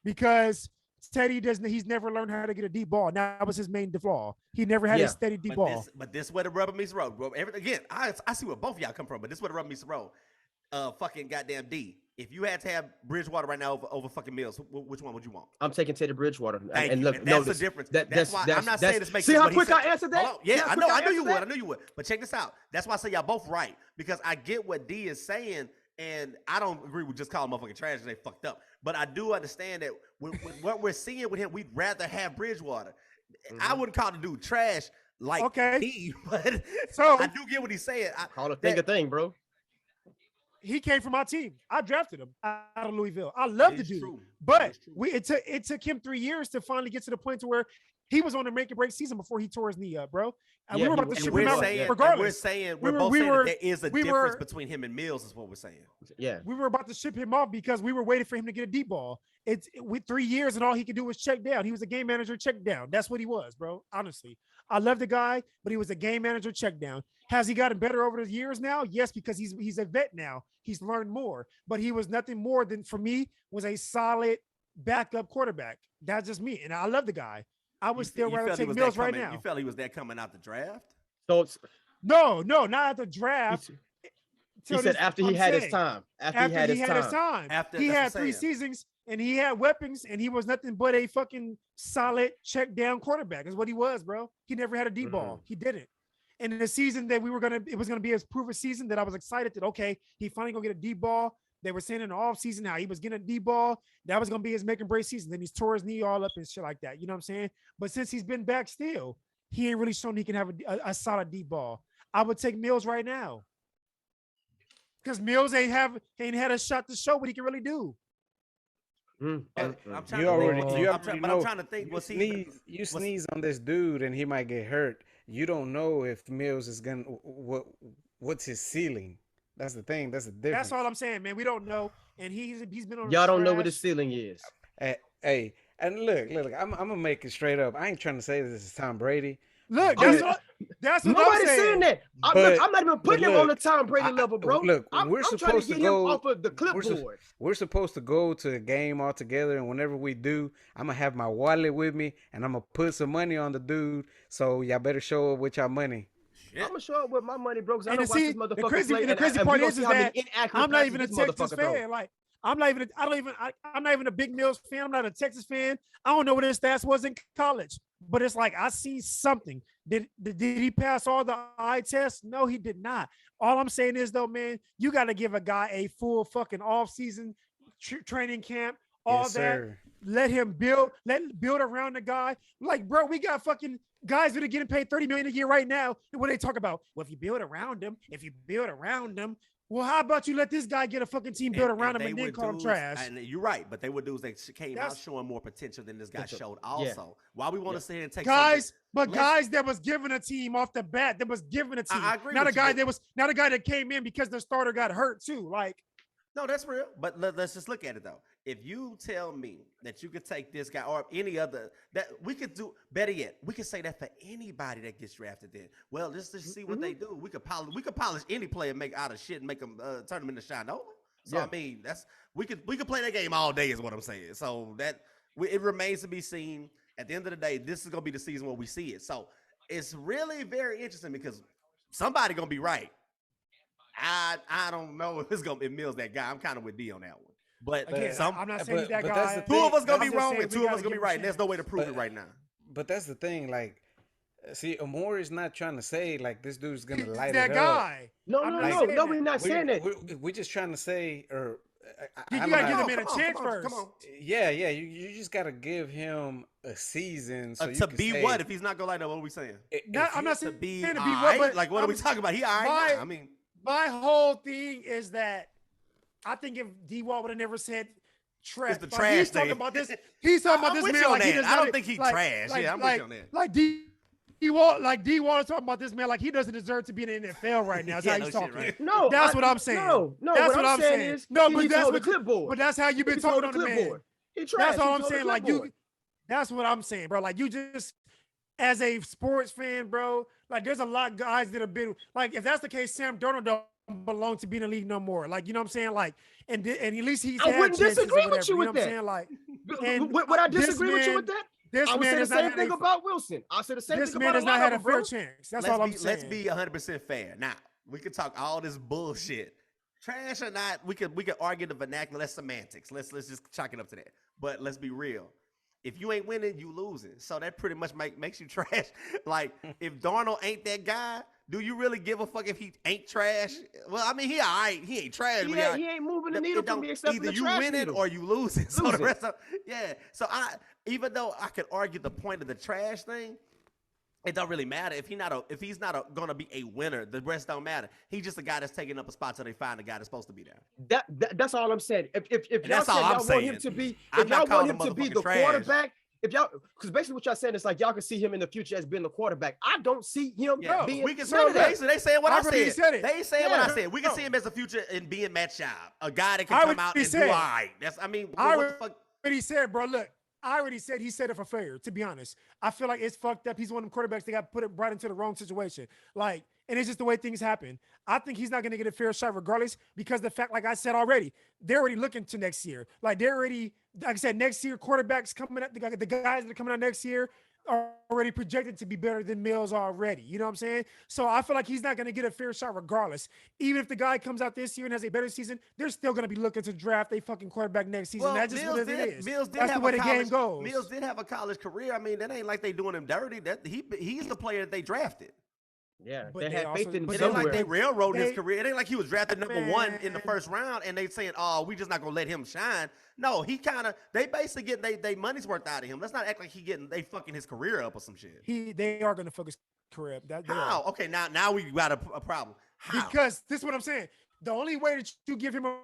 because Teddy doesn't. He's never learned how to get a deep ball. Now that was his main flaw. He never had Yeah. a steady deep But ball. this is where the rubber meets the road, bro. Again, I see where both of y'all come from, but this is where the rubber meets the road. Fucking goddamn D. If you had to have Bridgewater right now over fucking Mills, which one would you want? I'm taking Teddy Bridgewater. Thank and you. look, And that's notice, the difference. that- That's why I'm not saying this makes See sense, how but he quick said- I answered that? Hold on. Yeah, See how I quick know you answered would. that? I knew you would. But check this out. That's why I say y'all both right because I get what D is saying, and I don't agree with just calling motherfucking trash because they fucked up. But I do understand that with what we're seeing with him, we'd rather have Bridgewater. I wouldn't call the dude trash like Okay. D, but So- I do get what he's saying. Call a thing a thing, bro. He came from my team. I drafted him out of Louisville. I love the It's dude, true. but It's true. it took him 3 years to finally get to the point to where he was on the make or break season before he tore his knee up, bro. And Yeah, we were he about was. to And ship we're him out saying, and we're regardless. saying, We we're were- both we saying were- that there is a we difference were- between him and Mills, is what we're saying. Yeah. We were about to ship him off because we were waiting for him to get a deep ball. With 3 years and all he could do was check down. He was a game manager check down. That's what he was, bro. Honestly, I love the guy, but he was a game manager check down. Has he gotten better over the years now? Yes, because he's a vet now. He's learned more, but he was nothing more than, for me, was a solid backup quarterback. That's just me, and I love the guy. I would still rather felt he take was Mills that right coming- now. You felt he was that coming out the draft? So No, not at the draft. he Till said this- after he I'm had his saying, time. After After he had his time. After he that's had what I'm 3 saying. seasons and he had weapons and he was nothing but a fucking solid check down quarterback is what he was, bro. He never had a deep ball. He didn't. And in the season that it was gonna be his proof of season that I was excited that okay, he finally gonna get a deep ball. They were saying in the off season how he was getting a deep ball. That was gonna be his make and break season. Then he's tore his knee all up and shit like that. You know what I'm saying? But since he's been back still, he ain't really shown he can have a solid deep ball. I would take Mills right now. Because Mills ain't had a shot to show what he can really do. Mm, But mm, mm. I'm trying You to already, think, you I'm already trying, know. but I'm trying to think. Was he? You sneeze on this dude and he might get hurt. You don't know if Mills is gonna what's his ceiling. That's the thing. That's the difference. That's all I'm saying, man. We don't know, and he's been on. Y'all don't know what trash. his ceiling is. Hey, and look, I'm gonna make it straight up. I ain't trying to say this is Tom Brady. Look, Oh, that's what I'm Nobody's saying. saying that. But- I'm not even putting him look, on the Tom Brady level, bro. Look, I'm we're trying supposed to to get him go off of the we're, su- clipboard. we're supposed to go to a game all together, and whenever we do, I'm gonna have my wallet with me, and I'm gonna put some money on the dude. So y'all better show up with y'all money. I'm gonna show up with my money, bro. Because I And don't to watch see, this the motherfucker crazy, play. and the crazy we part gonna is see how many that inaccurate I'm not passes even a this Texas motherfucker throw. fan. Like, I'm not even a big Mills fan. I'm not a Texas fan. I don't know what his stats was in college, but it's like I see something. Did he pass all the eye tests? No, he did not. All I'm saying is though, man, you got to give a guy a full fucking off season training camp, all Yes, that. sir. Let him build around the guy. Like, bro, we got fucking guys that are getting paid $30 million a year right now. What they talk about? Well, if you build around him, well, how about you let this guy get a fucking team built around him they and then would call him do- trash? And you're right, but they would do is they came out That's- showing more potential than this guy Potential. showed. Yeah. Also, why we want to sit here and take Guys, but let's- guys that was given a team off the bat, that was given a team. I agree Not a with you, guy but- that was not a guy that came in because the starter got hurt too. Like, No, that's real. But let's just look at it though. If you tell me that you could take this guy or any other, that we could do better yet, we could say that for anybody that gets drafted. Then, well, let's just see what they do. We could polish any player, make out of shit, and make them turn them into shine over. So Yeah. I mean, we could play that game all day, is what I'm saying. So it remains to be seen. At the end of the day, this is gonna be the season where we see it. So it's really very interesting because somebody gonna be right. I don't know if Mills that guy. I'm kind of with D on that one. But again, I'm not saying he's that but that's guy. the two of us gonna I'm be just wrong saying and we two of gotta us gonna be give him a right. And there's no way to prove But- it right now. But that's the thing. Like, see, Amore is not trying to say like this dude's gonna He's light that it up. guy. No, I'm no, not no, saying no. that. We're not saying that. We're just trying to say, or You I'm gotta not- give the Come man on, a come on, chance come on, first. come on. Yeah. You just gotta give him a season so you To can be say, what if he's not gonna light up? What are we saying? I'm not To saying be to be all what, right? but Like what are we I'm- talking about? He all right now. I mean, My whole thing is that I think if D Wall would have never said trash, the like, trash he's talking thing. about this. He's talking about I'm this with man you on like he that. does I not. don't think he trash. Yeah, I'm with you on that. Like D Wall is talking about this man like he doesn't deserve to be in the NFL right now. That's Yeah, how no he's shit, talking. right. No, That's what I'm saying. No, That's what I'm saying. is No, he but needs to that's hold the what- clipboard. But that's how you've been He needs to hold talking on the man. He trash. That's all He I'm hold the saying. Like clipboard. that's what I'm saying, bro. Like you just, as a sports fan, bro. Like there's a lot of guys that have been like, if that's the case, Sam Darnold don't belong to be in the league no more. Like you know what I'm saying? Like, and at least he's. I had wouldn't chances or disagree with whatever, you with know what I'm that. saying? Like, and Would I this disagree with you with man- that? this I would man say the has not same had thing a- about Wilson. I said the same this thing man about has a not lot had a of them, bro. fair chance. That's all I'm saying. Let's be 100% fair. Now we could talk all this bullshit, trash or not. We could argue the vernacular. That's semantics. Let's just chalk it up to that. But let's be real. If you ain't winning, you losing. So that pretty much makes you trash. Like if Darnold ain't that guy, do you really give a fuck if he ain't trash? Well, I mean he all right. He ain't trash. He but all ain't, right. he ain't moving the It needle for don't- me except for either the you trash winning needle. or you losing. So the Losing. rest of So even though I could argue the point of the trash thing, it don't really matter if he's not gonna be a winner. The rest don't matter. He's just a guy that's taking up a spot till they find the guy that's supposed to be there. That's all I'm saying. If y'all that's said all I'm y'all want him saying. to be, I'm if not y'all want calling him to be motherfucking the trash. quarterback, if y'all, because basically what y'all saying is like y'all can see him in the future as being the quarterback. I don't see him Yeah, being. we can none of that. basically they saying what I I already said. said it. They saying what I Yeah. said. We can No. see him as a future in being Matt Schaub, a guy that can I come already out and said. do all right. That's I what the already- fuck. But he said, bro, look, I already said he said it for failure, to be honest. I feel like it's fucked up. He's one of them quarterbacks that got put right into the wrong situation. Like, and it's just the way things happen. I think he's not going to get a fair shot regardless because the fact, like I said already, they're already looking to next year. Like, they're already, like I said, next year, quarterbacks coming up, the guys that are coming out next year are already projected to be better than Mills already. You know what I'm saying? So I feel like he's not going to get a fair shot regardless. Even if the guy comes out this year and has a better season, they're still going to be looking to draft a fucking quarterback next season. Well, That's just what it is. Mills did That's have the way a the college, game goes. Mills did have a college career. I mean, that ain't like they doing him dirty. That he's the player that they drafted. Yeah, But they they had also- faith in him but It ain't like somewhere. they railroading his They- career. It ain't like he was drafted number one in the Man. first round and they saying, oh, we just not gonna let him shine. No, he kind of they basically get they money's worth out of him. Let's not act like they fucking his career up or some shit. They are going to focus career up. That they are. How? Okay, now we got a problem. How? Because this is what I'm saying. The only way that you give him a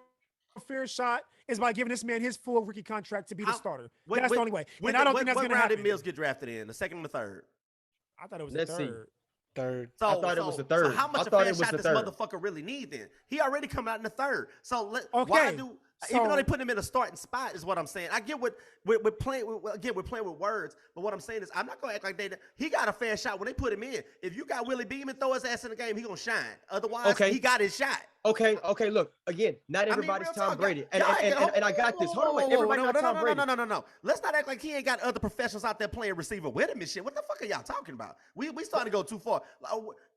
fair shot is by giving this man his full rookie contract to be the How- starter. When- That's the when- only way. when And I don't what- think that's what going to round happen. did Mills get drafted in? The second or the third? I thought it was Let's the see. third. third. So, I thought it was the third. So how I much a thought fair it was shot the this third. motherfucker really need then? He already come out in the third. So why Okay, do even though so- they put him in a starting spot is what I'm saying. I get what we're playing with, again, we're playing with words, but what I'm saying is I'm not gonna act like he got a fair shot when they put him in. If you got Willie Beeman throw his ass in the game, he gonna shine. Otherwise, Okay. he got his shot. Okay, look, again, not everybody's real Tom talk, Brady. y'all ain't got- And I got this. Hold on, wait, everybody no, not Tom Brady. no. Let's not act like he ain't got other professionals out there playing receiver with him and shit. What the fuck are y'all talking about? We starting to go too far.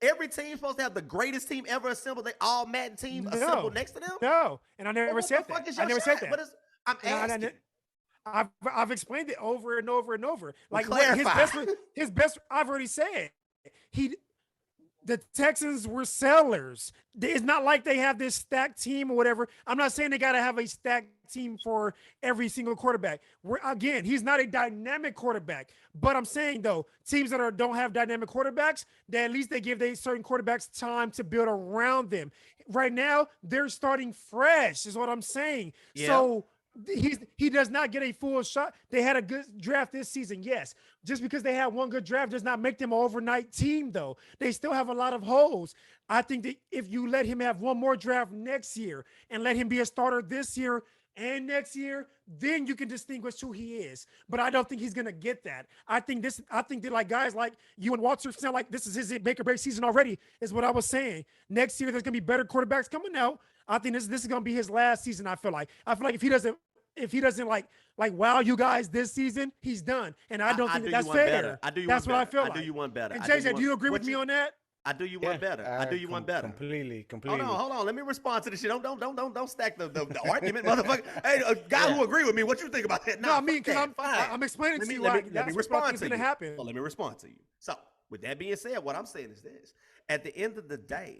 Every team's supposed to have the greatest team ever assembled. They all Madden team assembled next to them. No, and I never What said the fuck that. is I your never said shot? that. What is? I'm And asking. I've explained it over and over and over. Well, Like what clarify. his best. I've already said the Texans were sellers. It's not like they have this stacked team or whatever. I'm not saying they got to have a stacked team for every single quarterback. Again, he's not a dynamic quarterback. But I'm saying though, teams that don't have dynamic quarterbacks, that at least they give certain quarterbacks time to build around them. Right now, they're starting fresh, is what I'm saying. Yeah. So he does not get a full shot. They had a good draft this season, yes. Just because they had one good draft does not make them an overnight team, though. They still have a lot of holes. I think that if you let him have one more draft next year and let him be a starter this year and next year, then you can distinguish who he is. But I don't think he's gonna get that. I think that like guys like you and Walter sound like this is his make or break season already, is what I was saying. Next year there's gonna be better quarterbacks coming out. I think this is gonna be his last season. I feel like if he doesn't like wow you guys this season, he's done. And I don't think that's fair. Better. I do you that's one what better. I feel like. I do you one better. And I JJ, do you one- agree what with me on that? I do you one better. I do you one better. Completely. Hold on. Let me respond to this shit. Don't stack the argument, motherfucker. Hey, a guy who agree with me, what you think about that? No, I mean, fuck because that. I'm explaining Let to me you let why me that's what I respond think is to going to you. happen. Well, let me respond to you. So, with that being said, what I'm saying is this: at the end of the day,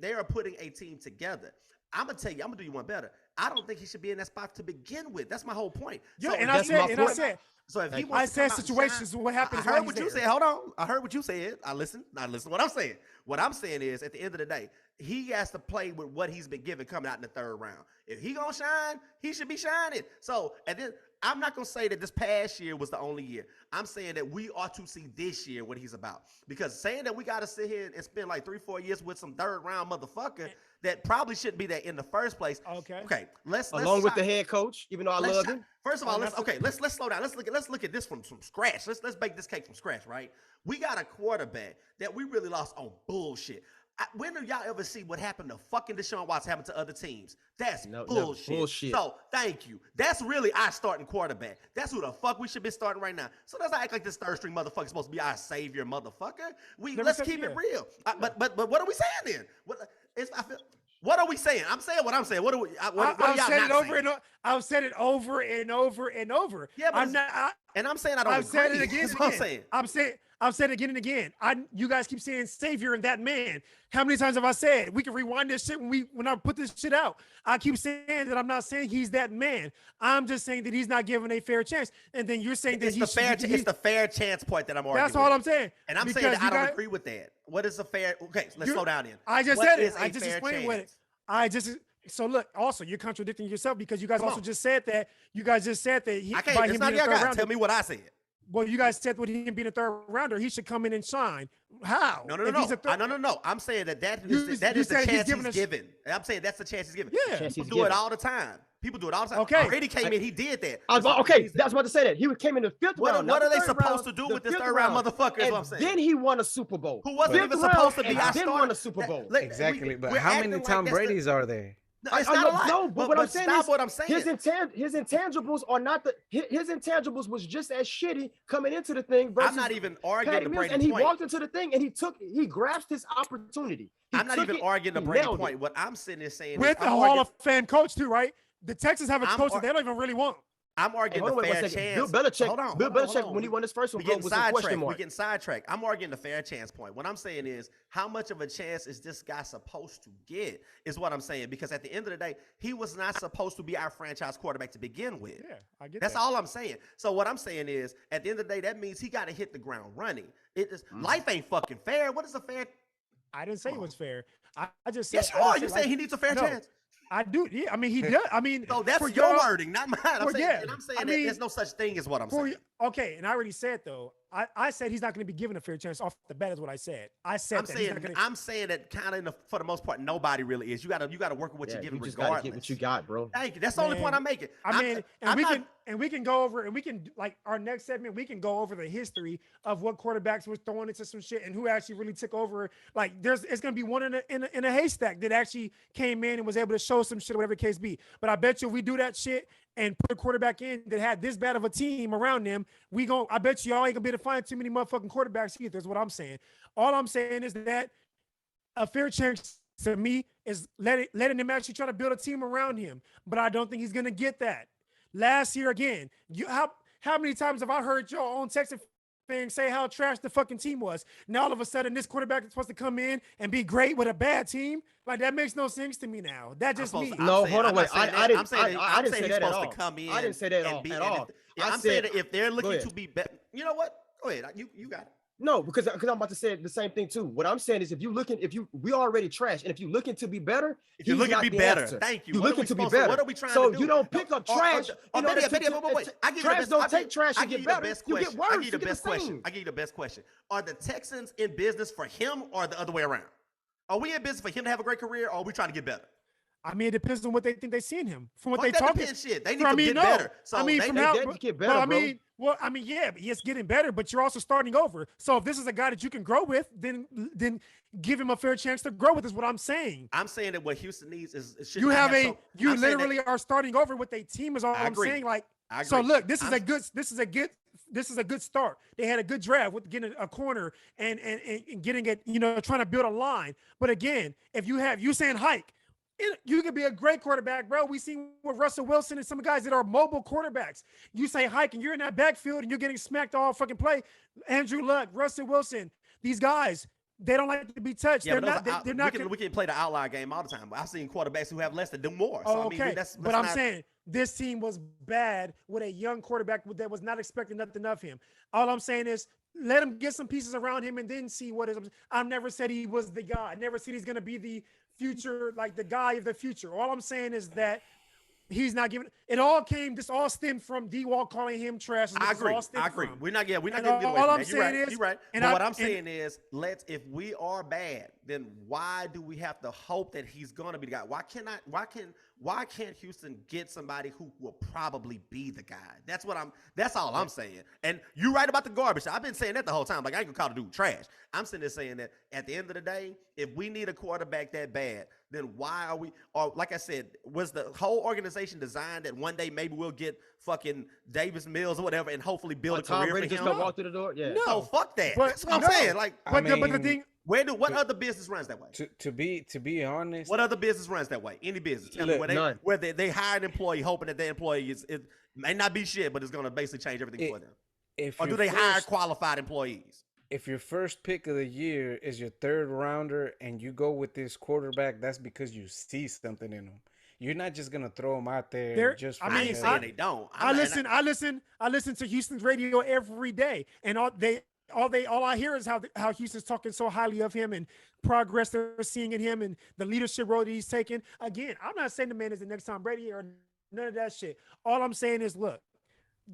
they are putting a team together. I'm gonna tell you, I'm gonna do you one better. I don't think he should be in that spot to begin with. That's my whole point. Yeah, So and if I he said, wants and to I come said, out- so if he I wants I to said come out and situations. shine- What happens? I while heard he's what you there. said. Hold on. I heard what you said. I listened. To what I'm saying. What I'm saying is, at the end of the day, he has to play with what he's been given coming out in the third round. If he gonna shine, he should be shining. So, and then I'm not gonna say that this past year was the only year. I'm saying that we ought to see this year what he's about. Because saying that we got to sit here and spend like 3-4 years with some third round motherfucker that probably shouldn't be there in the first place. Okay. Okay. Let's Along with shop- the head coach, even though I let's love shop- him. First of all, Oh, let's slow down. Let's look at this from scratch. Let's bake this cake from scratch, right? We got a quarterback that we really lost on bullshit. When do y'all ever see what happened to fucking Deshaun Watson happen to other teams? That's No, bullshit. bullshit. So thank you. That's really our starting quarterback. That's who the fuck we should be starting right now. So let's not act like this third string motherfucker is supposed to be our savior, motherfucker. Never Let's said- keep it yeah. real. But what are we saying then? What are we saying? I'm saying what I'm saying. What are we? What are I've y'all said not it over saying? and I've said it over and over and over. Yeah, but I'm not. And I'm saying I don't I've said it agree. again. That's And what again. I'm saying. I've said it again and again. You guys keep saying savior and that man. How many times have I said we can rewind this shit when I put this shit out? I keep saying that I'm not saying he's that man. I'm just saying that he's not given a fair chance. And then you're saying that It's he the should fair. be- It's the fair chance point that I'm arguing. That's all with. I'm saying. And I'm saying Because that I you don't guys- agree with that. What is a fair? Okay, let's You- slow down then. I just What said it. is I a just fair explained what it. chance? So look. Also, you're contradicting yourself because you guys Come also on. just said that. You guys just said that I can't. by It's him not being a your third guy. rounder. Tell me what I said. Well, you guys said with him being a third rounder, he should come in and shine. How? No. If he's a third- No. I'm saying that You is said the he's chance given he's us- given. I'm saying that's the chance he's given. Yeah. Chance People he's do it given. all the time. People do it all the time. Okay. Brady came in. He did that. Okay, that's what I said. That he came in the fifth What- round. what not are the they third supposed round, to do the with this fifth third round round. motherfucker is And what I'm saying. then he won a Super Bowl. Who wasn't Fifth even round, supposed to be and our then starter. won a Super Bowl. Exactly. But how many Tom Brady's are there? No, I it's know- not a lot. no, but what I'm saying stop is what I'm saying. his intangibles are not his intangibles was just as shitty coming into the thing. Versus I'm not even arguing Patty the Mills, Brady and he point. walked into the thing and he grasped his opportunity. He I'm not took even it, arguing the he Brady nailed it. point. What I'm sitting there saying with is the I'm Hall arguing, of Fame coach too, right? The Texans have a I'm coach ar- that they don't even really want. I'm Hey, arguing hold on, the wait one fair second. chance. Bill Belichick, Hold on, Bill hold on, Belichick, hold on. when he won his first We one, getting was a question sidetracked. We mark. getting sidetracked. I'm arguing the fair chance point. What I'm saying is, how much of a chance is this guy supposed to get? Is what I'm saying. Because at the end of the day, he was not supposed to be our franchise quarterback to begin with. Yeah, I get That's that. all I'm saying. So what I'm saying is, at the end of the day, that means he got to hit the ground running. It is life ain't fucking fair. What is a fair? I didn't say it was fair. I just said. Yes, you I are. didn't You say, saying like- he needs a fair No. chance? I do. Yeah, I mean he does. I mean, So that's for your y'all- wording, not mine. I'm for- saying, yeah. and I'm saying I that mean, there's no such thing as what I'm for saying. okay, and I already said though. I said he's not going to be given a fair chance off the bat. Is what I said. I said I'm that he's saying not gonna, I'm saying that kind of for the most part, nobody really is. You gotta work with what Yeah, you're given you just gotta regardless. get what you got, bro. Thank you. That's the only point Man, I'm making. I mean, I'm not- we can go over and we can like our next segment. We can go over the history of what quarterbacks was throwing into some shit and who actually really took over. Like, it's gonna be one in a haystack that actually came in and was able to show some shit, whatever the case be. But I bet you, if we do that shit and put a quarterback in that had this bad of a team around them, I bet you y'all ain't gonna be able to find too many motherfucking quarterbacks either. Is what I'm saying. All I'm saying is that a fair chance to me is letting him actually try to build a team around him. But I don't think he's gonna get that. Last year again, how many times have I heard your own Texas fans say how trash the fucking team was? Now all of a sudden this quarterback is supposed to come in and be great with a bad team. Like, that makes no sense to me now. That just me. No, hold on, I'm wait. not saying that. I didn't I'm saying say he's that at supposed all. to come in. I didn't say that and be, at all. Yeah, I I'm saying said- that if they're Go looking ahead. to be better, you know what? Go ahead. You got it. No, because I'm about to say the same thing too. What I'm saying is, we already trash, and if you're looking to be better, If you're he's looking to not be the better, answer. thank you. You're What are looking we to be supposed to- better. what are we trying so to do? you don't pick up trash. in order to- I give you trash the best, don't take trash I and give get you the better. best You question. get worse. I give you the get best the question. same. I give you the best question. Are the Texans in business for him or the other way around? Are we in business for him to have a great career, or are we trying to get better? I mean, it depends on what they think they see in him. From what Fuck they that talk. depends shit. They need I to mean, get no. better. So I mean, they from They how, did but, get but better, I bro. mean, well, I mean, yeah, it's getting better, but you're also starting over. So if this is a guy that you can grow with, then give him a fair chance to grow with. Is what I'm saying. I'm saying that what Houston needs is should You not have so- you I'm saying that- literally are starting over with a team. Is all I I'm agree. saying. Like, I so agree. look, this is I'm- a good start. They had a good draft with getting a corner and getting it, trying to build a line. But again, if you saying hike, you could be a great quarterback, bro. We seen with Russell Wilson and some guys that are mobile quarterbacks. You say hike and you're in that backfield and you're getting smacked all fucking play. Andrew Luck, Russell Wilson, these guys, they don't like to be touched. Yeah, They're not. we can play the outlier game all the time. But I've seen quarterbacks who have less that do more. So Oh, I mean, okay, that's but I'm not- saying this team was bad with a young quarterback that was not expecting nothing of him. All I'm saying is let him get some pieces around him and then see what is. I've never said he was the guy. I never said he's going to be the future, like the guy of the future. All I'm saying is that he's not giving. This all stemmed from D-Wall calling him trash. I agree. I We're not And gonna get away all from I'm that. saying You're is- right. and But I- what I'm and- saying is, if we are bad, then why do we have to hope that he's gonna be the guy? Why can't Houston get somebody who will probably be the guy? That's all I'm saying. And you're right about the garbage. I've been saying that the whole time. Like, I ain't gonna call the dude trash. I'm sitting there saying that at the end of the day, if we need a quarterback that bad, then why are we, or like I said, was the whole organization designed that one day maybe we'll get fucking Davis Mills or whatever and hopefully build a Tom career Brady for just him? gonna walk through the door. Yeah. No. So fuck that. But That's what I'm no. saying. Like, But the mean, thing, what other business runs that way? To be honest, What other business runs that way? Any business? Tell me Look, none. where they hire an employee hoping that their employee it may not be shit, but it's going to basically change everything for them. if Or do your they hire first- qualified employees? if your first pick of the year is your third rounder and you go with this quarterback, that's because you see something in him. You're not just gonna throw him out there There- just I for I mean, ain't him. saying they don't. I listen to Houston's radio every day, and all I hear is how Houston's talking so highly of him and progress they're seeing in him and the leadership role that he's taking. Again, I'm not saying the man is the next Tom Brady or none of that shit. All I'm saying is, look,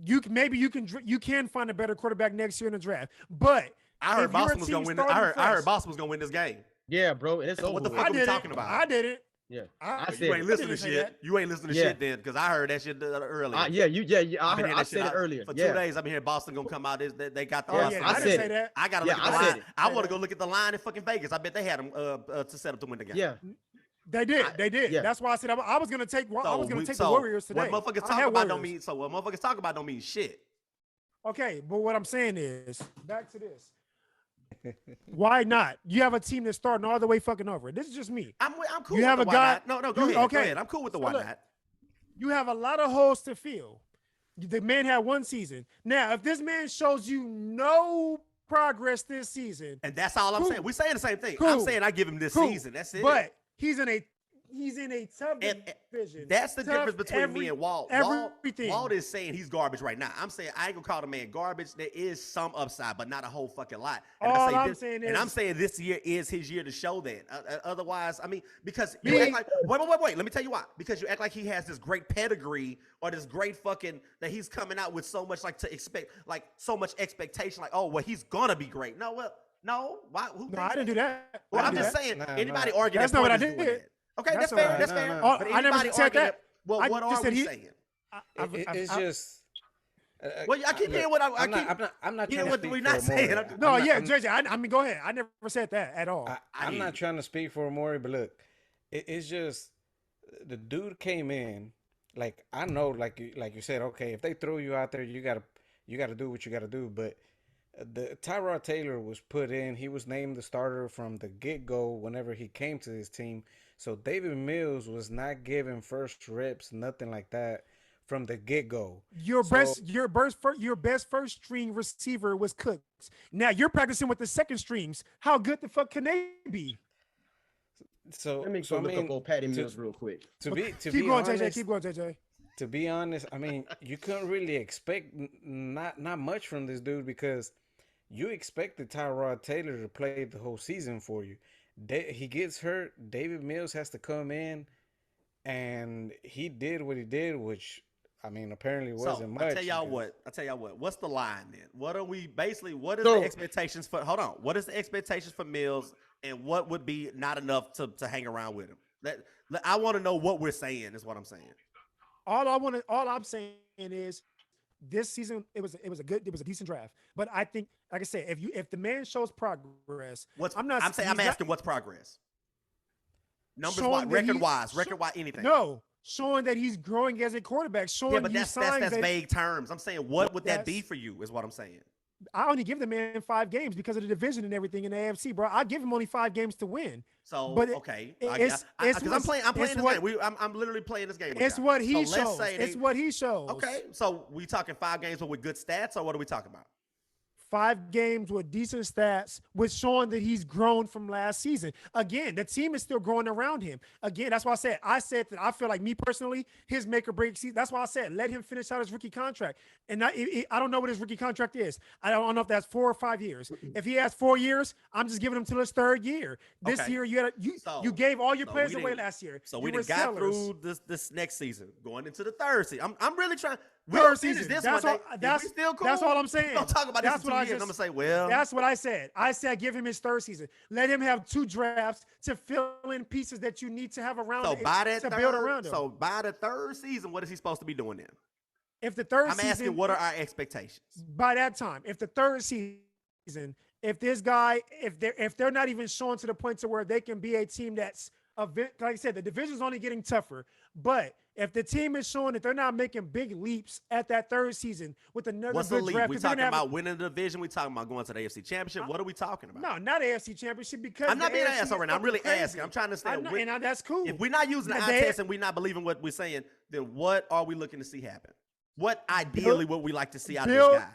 you can find a better quarterback next year in the draft, but I heard if you're a Boston was going to team win. I starting heard fresh- Boston was going to win this game. Yeah, bro. And it's What over. the with. fuck I are we did talking it. about? I did it. Yeah. I I You said ain't it. listening to didn't say shit. that. You ain't listening to Yeah. shit then, because I heard that shit earlier. I I've been hearing I that said shit it earlier. For 2 Yeah. days, I've been hearing Boston gonna come out. They got the Oh Boston yeah, I I said didn't it. say that. I gotta Yeah, look at the I said line. it. I want to go look at the line in fucking Vegas. I bet they had them to set up to win the game. Yeah. They did. They did. yeah. That's why I said I was gonna take. I was gonna take the so Warriors today. What motherfuckers I talk had about don't Warriors. mean so. What motherfuckers talk about don't mean shit. Okay, but what I'm saying is, back to this. Why not? You have a team that's starting all the way fucking over. This is just me. I'm cool. You with have the a why guy- not. No, go you- ahead. okay. Go ahead. I'm cool with the So why look, not. You have a lot of holes to fill. The man had one season. Now, if this man shows you no progress this season, And that's all I'm Cool. saying. We're saying the same thing. Cool. I'm saying I give him this cool. season. That's it. But he's in a he's in a tough division. That's the Tough difference between me and Walt. everything. Walt is saying he's garbage right now. I'm saying I ain't gonna call the man garbage. There is some upside, but not a whole fucking lot. And All I'm this, saying and is- I'm saying this year is his year to show that. Otherwise, I mean, because you Me- act like wait. Let me tell you why. Because you act like he has this great pedigree or this great fucking that he's coming out with so much like to expect like so much expectation. Like, oh well, he's gonna be great. No, well, no. Why? Who? No, I didn't do that. Well, I I'm didn't just do that. saying. Nah, Anybody nah. arguing That's that not what point I is doing did. that. Okay, That's that's not fair. what I That's did. fair. No, no. But I never anybody said arguing that. well, I what just are said we he- saying? It's just. Well, I keep look, hearing what I I'm keep. not. I'm not hearing trying to what speak we're for not saying. Amore. No, I'm not- yeah, I'm- JJ. I mean, go ahead. I never said that at all. I'm not trying to speak for Amore, but look, it's just the dude came in. Like I know, like you said, okay, if they throw you out there, you gotta do what you gotta do. But the Tyrod Taylor was put in. He was named the starter from the get go whenever he came to this team. So David Mills was not given first reps, nothing like that from the get go. Your So- best first string receiver was Cooks. Now you're practicing with the second strings. How good the fuck can they be? So Let me so go I look mean, up old Patty to- Mills real quick. to be Keep be going, honest, JJ. Keep going, JJ. to be honest, I mean, you couldn't really expect not much from this dude because you expected Tyrod Taylor to play the whole season for you. He gets hurt. David Mills has to come in, and he did what he did, which I mean, apparently wasn't So much. I tell y'all because- what. What's the line then? What are we basically? What is So- the expectations for? Hold on. What is the expectations for Mills, and what would be not enough to hang around with him? I want to know what we're saying. Is what I'm saying. All I'm saying is this season it was a decent draft. But I think, like I said, if the man shows progress, I'm he's asking what's progress. Numbers Showing wise, that record wise, anything. no showing that he's growing as a quarterback, showing Yeah, but you that's signs that vague terms. I'm saying, what would that be That's- for you? Is what I'm saying. I only give the man 5 games because of the division and everything in the AFC, bro. I give him only 5 games to win. So But okay, it's because I'm what's- playing it's this what- game. I'm literally playing this game. with It's y'all. what he So let's shows. say It's they- what he shows. Okay, so we talking 5 games but with good stats, or what are we talking about? 5 games with decent stats, with showing that he's grown from last season. Again, the team is still growing around him. Again, that's why I said that I feel like me personally, his make or break season. That's why I said let him finish out his rookie contract. And I don't know what his rookie contract is. I don't know if that's 4 or 5 years. If he has 4 years, I'm just giving him till his 3rd year. This Okay. year, you So- gave all your so players we away didn't- last year. So You we were done got sellers. through this next season, going into the 3rd season. I'm really trying. Third We'll finish season. this That's one all- day. If that's- we still cool. that's all I'm saying. We gonna talk about this That's in 2 what I years. just- I'm gonna say, well, That's what I said. I said give him his 3rd season. Let him have 2 drafts to fill in pieces that you need to have around so it by that to build third, around him. so by the 3rd season, what is he supposed to be doing then? If the 3rd I'm season, asking, what are our expectations? by that time, if the 3rd season, if this guy, if they're not even showing to the point to where they can be a team that's like I said, the division's only getting tougher. But if the team is showing that they're not making big leaps at that 3rd season with another What's the good lead? draft, We 'cause they're talking gonna have about winning the division. We talking about going to the AFC Championship. What are we talking about? no, not AFC Championship because I'm not the being an AFC asshole is right now. I'm fucking really crazy. asking. I'm trying to I understand. know, and that's cool. If we're not using the But eye they- test and we're not believing what we're saying, then what are we looking to see happen? What ideally would we like to see out of Build- this guy?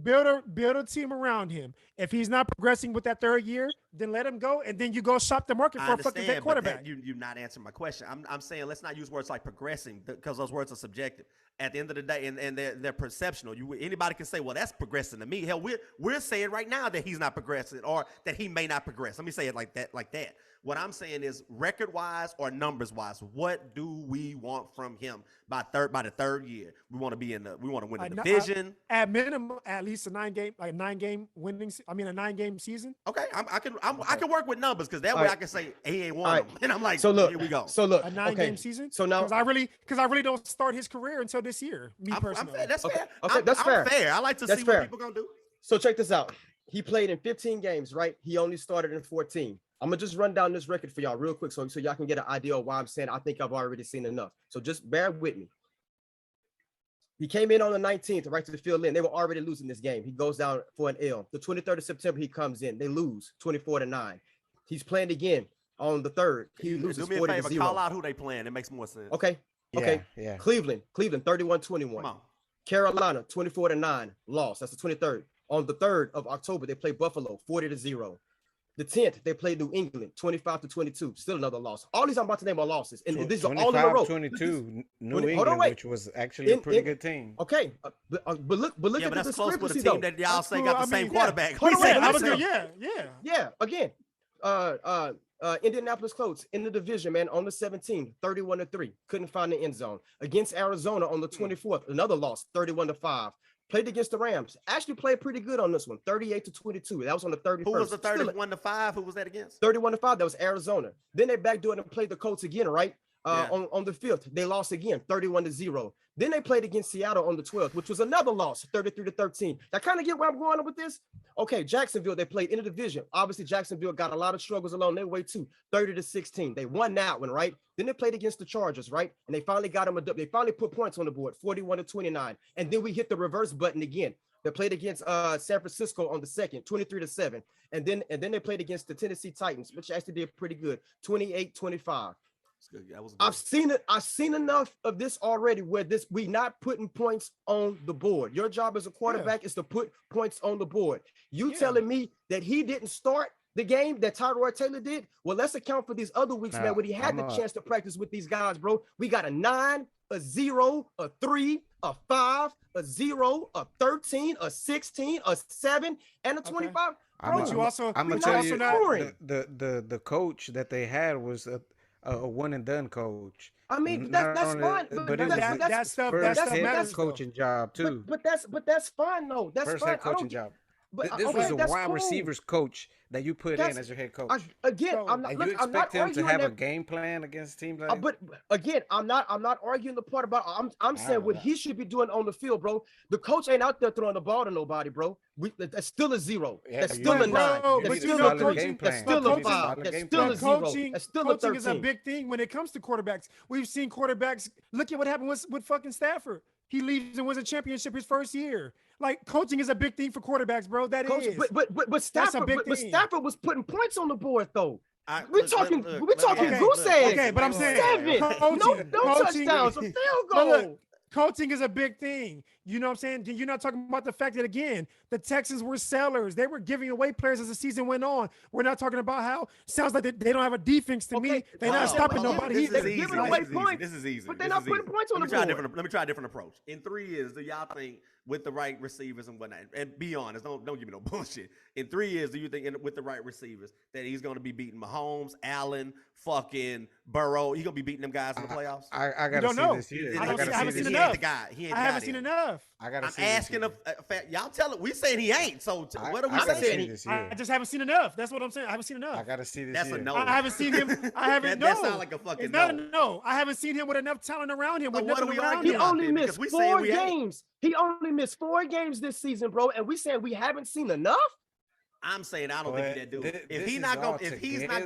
build a team around him. If he's not progressing with that 3rd year, then let him go, and then you go shop the market I for a fucking understand, vet but quarterback. you're not answering my question. I'm saying let's not use words like progressing because those words are subjective. At the end of the day, and they're perceptional. Anybody can say, well, that's progressing to me. Hell, we're saying right now that he's not progressing or that he may not progress. Let me say it like that. What I'm saying is record-wise or numbers-wise, what do we want from him by the 3rd year? We want to win the division. At minimum, at least a 9-game winning. A 9-game season. Okay, I can work with numbers because that All way right. I can say he ain't All won right. them. And I'm like, So look, here we go. So look, A 9-game okay. season. So now, because I really don't start his career until this year. Me I'm personally. fair. That's Okay, fair. okay, that's I'm fair. I like to That's see fair. what people gonna do. so check this out. He played in 15 games, right? He only started in 14. I'm gonna just run down this record for y'all real quick, so y'all can get an idea of why I'm saying I think I've already seen enough. So just bear with me. He came in on the 19th, right to the field in. They were already losing this game. He goes down for an L. The 23rd of September, he comes in. They lose 24-9. He's playing again on the 3rd. He loses Do me a 40 favor, to 0. call out who they playing. It makes more sense. Okay. Okay. Yeah. Cleveland 31-21. Come on. Carolina 24-9 loss. That's the 23rd. On the 3rd of October, they play Buffalo 40-0. The 10th, they played New England, 25-22. Still another loss. All these I'm about to name are losses, and these are all in a row. 25-22, New hold on, England, wait. which was actually a pretty good team. Okay, but look Yeah, at but the that's close with a discrepancy team though. that y'all That's say cool. got I the same mean, quarterback. Hold We on, say wait, the I was same. good. Yeah. Yeah, again, Indianapolis Colts in the division, man, on the 17th, 31-3. Couldn't find the end zone. Against Arizona on the 24th, another loss, 31-5. Played against the Rams. Actually played pretty good on this one, 38-22. That was on the 31st. Who was the Still 31-5? Who was that against? 31-5. That was Arizona. Then they backdoored and played the Colts again, right? Yeah. On the 5th, they lost again, 31-0. Then they played against Seattle on the 12th, which was another loss, 33-13. I kind of get where I'm going with this. Okay, Jacksonville, they played in the division. Obviously, Jacksonville got a lot of struggles along their way too, 30-16. They won that one, right? Then they played against the Chargers, right? And they finally got them. They finally put points on the board, 41-29. And then we hit the reverse button again. They played against San Francisco on the 2nd, 23-7. And then they played against the Tennessee Titans, which actually did pretty good, 28-25. That was I've seen it. I've seen enough of this already where we not putting points on the board. Your job as a quarterback is to put points on the board. You telling me that he didn't start the game that Tyrod Taylor did? Well, let's account for these other weeks, man, when he had the chance to practice with these guys, bro. We got a 9, a 0, a 3, a 5, a 0, a 13, a 16, a 7, and a 25. I'm Bro, gonna you're tell not you, scoring. the coach that they had was a one and done coach. I mean, Not that's only- fine. but But it was that stuff first head matters. coaching job too. But that's fine though. That's First fine. head I don't coaching get- job. But This okay, was a that's wide cool. receivers coach that you put in That's- as your head coach. Again, So- I'm not. And Look, you I'm not expect him to arguing have a that. game plan against teams like But again, I'm not arguing the part about. I'm saying what he should be doing on the field, bro. The coach ain't out there throwing the ball to nobody, bro. That's still a 0. Yeah, That's but still you a need- 9. bro, That's but still you know, a 3. game That's plan. still You a need a 5. solid That's game still plan. a 0. Coaching, That's still a coaching is a 13. big thing when it comes to quarterbacks. We've seen quarterbacks. Look at what happened with fucking Stafford. He leaves and wins a championship his first year. Like, coaching is a big thing for quarterbacks, bro. That Coach, is. but Stafford, big but thing. Stafford was putting points on the board though. We're We're talking ask- goose eggs. Okay, but I'm saying 7. coaching- No coaching- touchdowns, a field But look, goal. coaching is a big thing. You know what I'm saying? You're not talking about the fact that, again, the Texans were sellers. They were giving away players as the season went on. We're not talking about how sounds like they don't have a defense to me. They're not stopping nobody. This is They're easy. giving away This is points, easy. This is easy. but they're This not is putting easy. points on Let me the try a board. different. Let me try a different approach. In 3 years, do y'all think with the right receivers and whatnot? And be honest, don't give me no bullshit. In 3 years, do you think with the right receivers that he's going to be beating Mahomes, Allen, fucking Burrow? He's going to be beating them guys in the playoffs? I don't gotta know. see this year. I I gotta haven't see seen this He year. ain't enough. the guy. He ain't I the haven't guy seen then. enough. I gotta I'm see this asking year. y'all tell it. We saying he ain't. So what are we I gotta saying? see this I year. just haven't seen enough. That's what I'm saying. I haven't seen enough. I gotta see this That's year. a no. I haven't seen him. I haven't. That no. sound like a fucking It's not no. a no. I haven't seen him with enough talent around him. So With what are nothing we around arguing He him. about only then? missed Because we saying 4 we ain't. games. He only missed 4 games this season, bro. And we saying we haven't seen enough. I'm saying I don't think he that dude. But If this he's is not all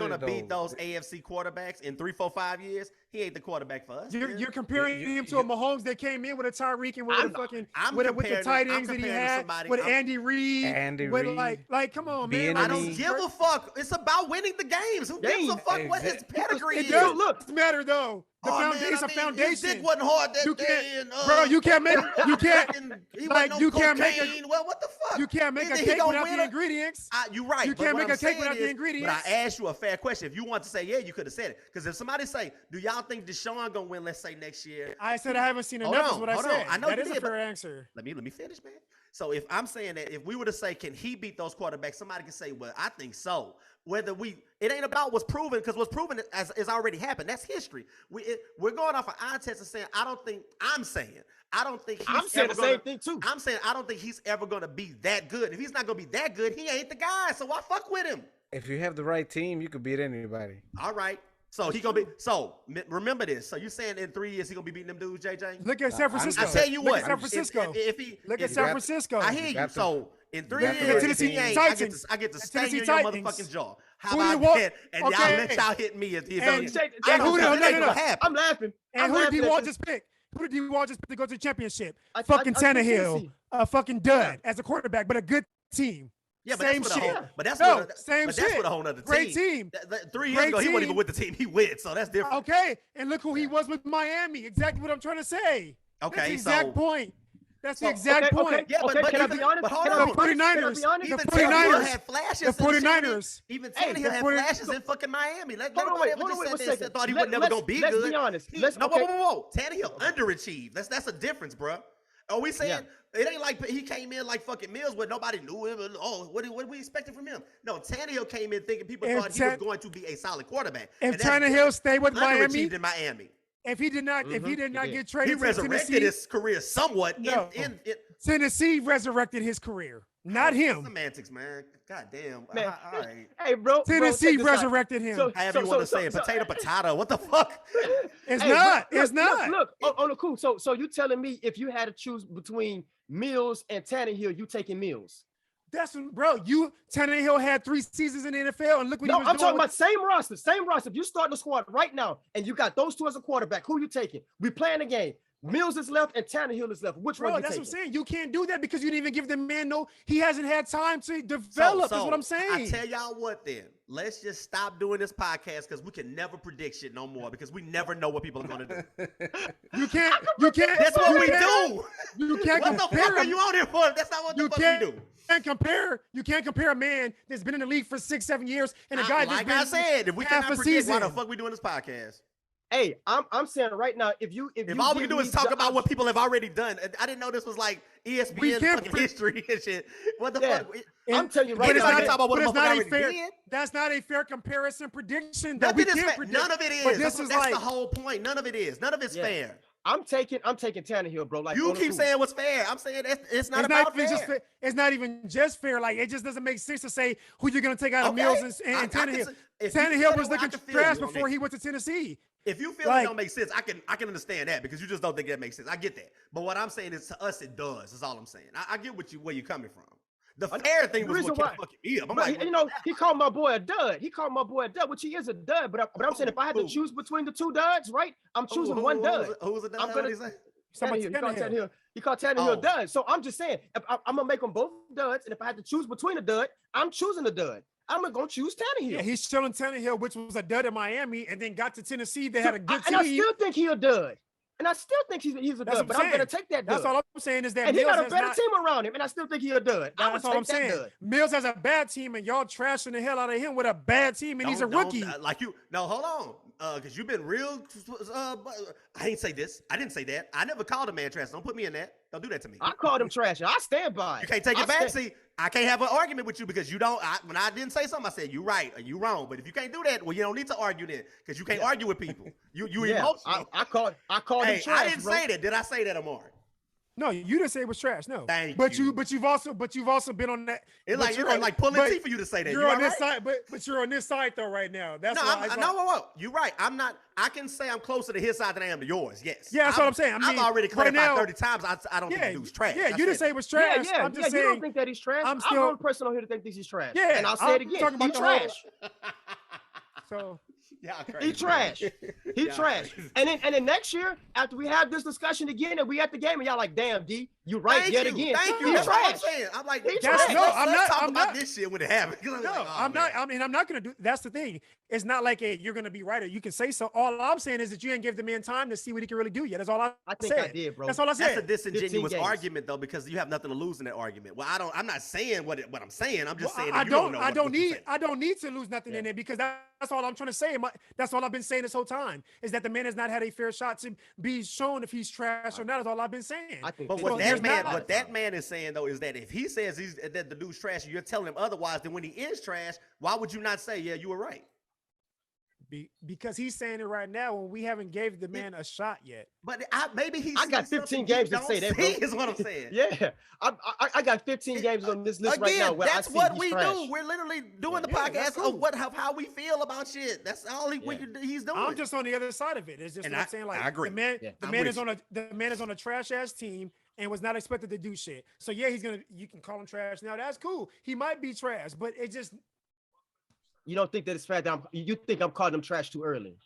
gonna beat together, those though. AFC quarterbacks in 3, 4, 5 years, he ain't the quarterback for us. You're comparing him to a Mahomes that came in with a Tyreek and with I'm- a fucking I'm with the comparing tight him- I'm ends that he comparing to had somebody- with I'm- Andy Reid. Andy with Reid, like come on, man. I Bieniemy. don't give a fuck. It's about winning the games. Who gives a fuck what his pedigree It is? does Look. matter though. The Oh, man, foundation, it's I a mean, foundation. His dick wasn't hard that You day. can't- And, bro, you can't make- you can't- fucking- he like, wasn't no you can't make a- cocaine. Well, what the fuck? You can't make a Either he cake gonna without win the or- ingredients. You right. You but can't what make I'm a cake saying without the is- ingredients. But I asked you a fair question. If you want to say yeah, you could have said it. Because if somebody say, do y'all think Deshaun gonna win? Let's say next year. I said I haven't seen Hold enough. on, Is what I hold on. said. I know that you is a did, fair but- answer. Let me finish, man. So if I'm saying that if we were to say, can he beat those quarterbacks? Somebody can say, well, I think so. It ain't about what's proven, because what's proven is already happened. That's history. We're going off of eye test and saying, I don't think he's I'm saying ever the gonna, same thing too. I'm saying I don't think he's ever gonna be that good. If he's not gonna be that good, he ain't the guy. So why fuck with him? If you have the right team, you could beat anybody. All right. So he gonna be. So remember this. So you saying in 3 years he gonna be beating them dudes, JJ? Look at San Francisco. I tell you Look what. at San Francisco. If he Look at if- San Francisco. I hear you. got So in 3 got the years, right if he team. ain't, Titans. I get to The stay Tennessee in your Titans. motherfucking jaw. How Who do you about want? that? And y'all Okay. let y'all hit me if And- I and don't who- think no, it no, ain't no, gonna no. happen. I'm laughing. And I'm who did laughing D. at Wall this. just pick? Who did D. Wall just pick to go to the championship? I Fucking picked Tannehill, Tennessee. a fucking dud as a quarterback, but a good team. Yeah, but Same that's with a shit. whole. But that's No, with a, same but that's shit. with a whole nother team. Great team. 3 years Great ago, he wasn't even team. with the team. He went, so that's different. Okay, and look who he was with Miami. Exactly what I'm trying to say. That's Okay, the exact so point. That's the exact Okay, point. Yeah, but can I even- be honest? but hold Can I on. be The honest? Can I 49ers be honest? Even the Tannehill 49ers had flashes. the and shit. 49ers. Even Hey, Tannehill the had 40 flashes in fucking Miami. Let Hold on, nobody wait, ever hold just on, wait, said one that second. thought he would never Let's- gonna be let's good. be honest. He- Let's- no, okay. whoa. Tannehill underachieved. That's a difference, bro. Are we saying Yeah. it ain't like he came in like fucking Mills where nobody knew him? And, oh, what we expected from him? No, Tannehill came in thinking people If thought he was Tan- going to be a solid quarterback. If and that's Tannehill stayed with Miami, underachieved in Miami. if he did not he get did. traded He to resurrected Tennessee, his career somewhat. No. In Tennessee resurrected his career, not him. Semantics, man. God damn. Man, All right. Hey, bro. Tennessee check this out. resurrected him. So- However you want to say it. Potato. What the fuck? It's Hey, not. look, It's not. Look, on the cool. So you telling me if you had to choose between Mills and Tannehill, you taking Mills? Bro. Tannehill had 3 seasons in the NFL, and look what No, he was I'm doing. talking about same roster, same roster. If you start the squad right now and you got those two as a quarterback, who you taking? We playing the game. Mills is left and Tannehill is left. Which one Bro, you that's taking? what I'm saying. You can't do that because you didn't even give the man he hasn't had time to develop. Is what I'm saying. I tell y'all what then. Let's just stop doing this podcast because we can never predict shit no more because we never know what people are gonna do. You can't. That's what you we can't- do. You can't What the compare fuck are him. you on here for? That's not what You the fuck we do. You can't compare a man that's been in the league for 6-7 years and a guy Like I that's been said, if we half cannot a predict, why season. the fuck we doing this podcast? Hey, I'm saying right now, if you All we can give do me is talk the about what option- people have already done. I didn't know this was like We ESPN can't fucking pre- history and shit. What the Yeah. fuck? I'm telling you But right it's now. not that- talk about what but the it's motherfucker not a already fair. did. That's not a fair comparison prediction. That we Nothing is can't fair. predict. None of it is. But That's, this is that's like the whole point. None of it is. None of it's Yeah. fair. I'm taking Tannehill, bro. Like You on the keep cool. saying what's fair. I'm saying it's not it's about not even fair. just fair. It's not even just fair. Like it just doesn't make sense to say who you're going to take out of Okay. Mills and I can Tannehill. see- if you feel Tannehill that was way, I looking can feel trash you on before that. he went to Tennessee. If you feel Like- it don't make sense, I can understand that because you just don't think that makes sense. I get that. But what I'm saying is to us it does. That's all I'm saying. I get where you're coming from. The fair thing the was reason what kept why- fucking me up. I'm But like, you know, he called my boy a dud. Which he is a dud. But I'm saying if I had to Who? choose between the two duds, right? I'm choosing one dud. Who's a dud? I'm What gonna- did he say? Somebody Tannehill. He called Tannehill. Tannehill. He called Tannehill Oh. dud. So I'm just saying, if I'm gonna make them both duds, and if I had to choose between a dud, I'm choosing the dud. I'm gonna choose Tannehill. Yeah, he's showing Tannehill, which was a dud in Miami, and then got to Tennessee. They had a good and I team. still think he's a dud. And I still think he's a That's dud. what But I'm I'm gonna saying. take that dud. That's all I'm saying is that And he Mills got a has better not, team around him, and I still think he's a dud. I would That's all take I'm that saying. dud. Mills has a bad team, and y'all trashing the hell out of him with a bad team, and he's a Don't- rookie. Like you. No, hold on. Because you've been real. I didn't say this. I didn't say that. I never called a man trash. Don't put me in that. Don't do that to me. I called him trash. I stand by it. You can't take it I back. stand- See, I can't have an argument with you because you don't. When I didn't say something, I said you right or you wrong. But if you can't do that, well, you don't need to argue then because you can't argue with people. You Yeah, emotional. I called him Hey, trash. I didn't bro. say that. Did I say that, Amari? No, you didn't say it was trash. No, Thank but you. you've also been on that. It's but like you're it's on- like pulling but teeth for you to say that. You're You on all this right? side, but you're on this side though right now. That's No, why. it's like- whoa. You're right. I'm not. I can say I'm closer to his side than I am to yours. Yes. Yeah, that's what I'm saying. I I've mean, already right clarified now- 30 times. I don't Yeah, think he was trash. yeah. I You didn't said say that. it was trash. Yeah, I'm yeah. just You don't saying. think that he's trash? I'm I'm still- the only person on here that thinks he's trash. Yeah, and I'll say it I'm again. talking about He's the whole- trash. So Y'all crazy. He trash. He Y'all trash. crazy. And then next year, after we have this discussion again, and we at the game, and y'all like, damn, D, you right Thank yet you. again. Thank you. He's That's what I'm trash. saying. I'm like, He's let's- trash. No, let's I'm not- talk I'm about not- this shit when it happens. 'Cause no, like, oh, I'm not. man. I mean, I'm not gonna do. That's the thing. It's not like you're gonna be right or you can say so. All I'm saying is that you ain't give the man time to see what he can really do yet. That's all I I think said. I did, bro. That's all I That's a said. disingenuous 15 games. argument though, because you have nothing to lose in that argument. Well, I'm not saying what I'm saying. I'm just Well, saying I that you don't don't. know I what don't you're need. saying. I don't need to lose nothing Yeah. in it because that's all I'm trying to say. That's all I've been saying this whole time is that the man has not had a fair shot to be shown if he's trash or not. That's all I've been saying. I think But So what there's that not- man is saying though is that if he says that the dude's trash and you're telling him otherwise, then when he is trash, why would you not say, yeah, you were right? Because he's saying it right now when we haven't gave the man a shot yet. But maybe he's I got 15 games to say that, bro. is what I'm saying. Yeah, I got 15 games on this list right now. Again, Where I that's see what he's we trash. do. We're literally doing the Yeah, that's podcast cool. of how we feel about shit. That's all he's doing. I'm just on the other side of it. It's just And what I- I'm saying. Like I agree. the man, Yeah. the I'm man with is on a trash ass team and was not expected to do shit. So yeah, you can call him trash now. That's cool. He might be trash, but it just You don't think that it's fair that you think I'm calling him trash too early?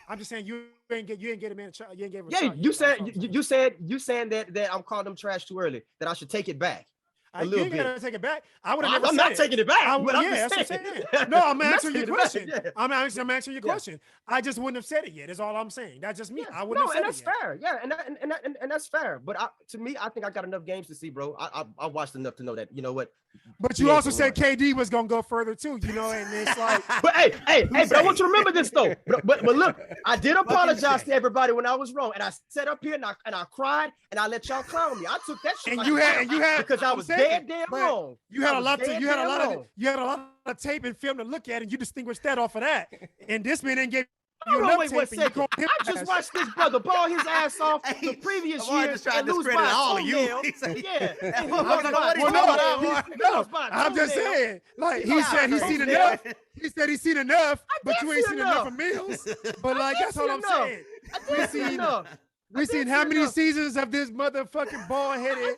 I'm just saying you ain't get a man a shot. You ain't give him a Yeah, shot. you That's all I'm said saying. you saying that I'm calling him trash too early. That I should take it back. A You little ain't bit. gotta take it back. I would have never I'm said not it. taking it back. I, but I'm yeah, just that's what I'm saying. saying. No, I'm not answering your taking it back, question. yeah. I'm answering your Yeah. question. I just wouldn't have said it yet. Is all I'm saying. That's just me. Yeah, I wouldn't no, have and said that's it yet. fair. Yeah, and that's fair. But to me, I think I got enough games to see, bro. I watched enough to know that you know what. But he you ain't also the said one. KD was gonna go further too, you know, and it's like But hey, but I want say? you to remember this though. But look, I did you apologize say? to everybody when I was wrong, and I sat up here and I cried and I let y'all clown me. I took that shit. and like you a had champ because I I'm was saying, damn but wrong. you had I a was lot to damn you had a lot wrong. of you had a lot of tape and film to look at, and you distinguished that off of that. And this man ain't gave you Hold on, enough wait tape, one and you second. called him I just trash. watched this brother ball his ass off the Hey, previous Amari year just tried and to lose discredit by a all of you. toenail. He said- Yeah, That he motherfucker lost know by- what he well, talking no, about, he Amari. lost by a I'm just toenail. saying, like he lost said by he's a seen toenail. enough. He said he's seen enough, but did you ain't see seen enough enough. of Mills. But like did that's see all I'm enough. saying. I We did see seen enough. we did seen see how many enough. seasons of this motherfucking bald headed,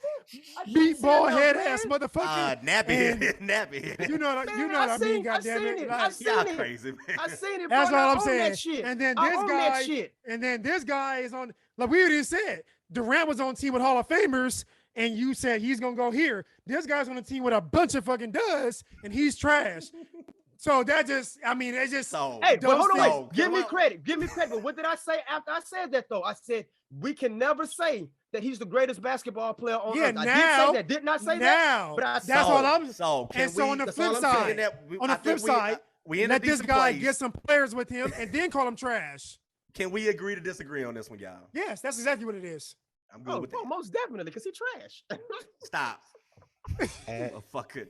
I did see meatball enough, head man. ass motherfucker. Nappy And head, nappy head. you know what Man, I mean, I goddamn seen it. it. Like, I seen Y'all it. crazy, man. I seen it. that's bro, all I I'm own saying. That shit. And then I this own guy, that shit. and then this guy is on. Like we already said, Durant was on team with Hall of Famers, and you said he's gonna go here. This guy's on a team with a bunch of fucking duds, and he's trash. So that just, I mean, it's just. So, Hey, but hold on, so, wait. Give me come on. credit. Give me credit. But what did I say after I said that though? I said we can never say that he's the greatest basketball player on Yeah, earth. I now, did say that. Didn't I say that? now, But I that's said- all I'm. So, can And so we, on the that's flip all I'm side, saying. on the flip side, we in a let this decent guy place. get some players with him, and then call him trash. Can we agree to disagree on this one, y'all? Yes, that's exactly what it is. I'm good with that. Oh, most definitely, because he trash. Stop. Eh, Motherfucker.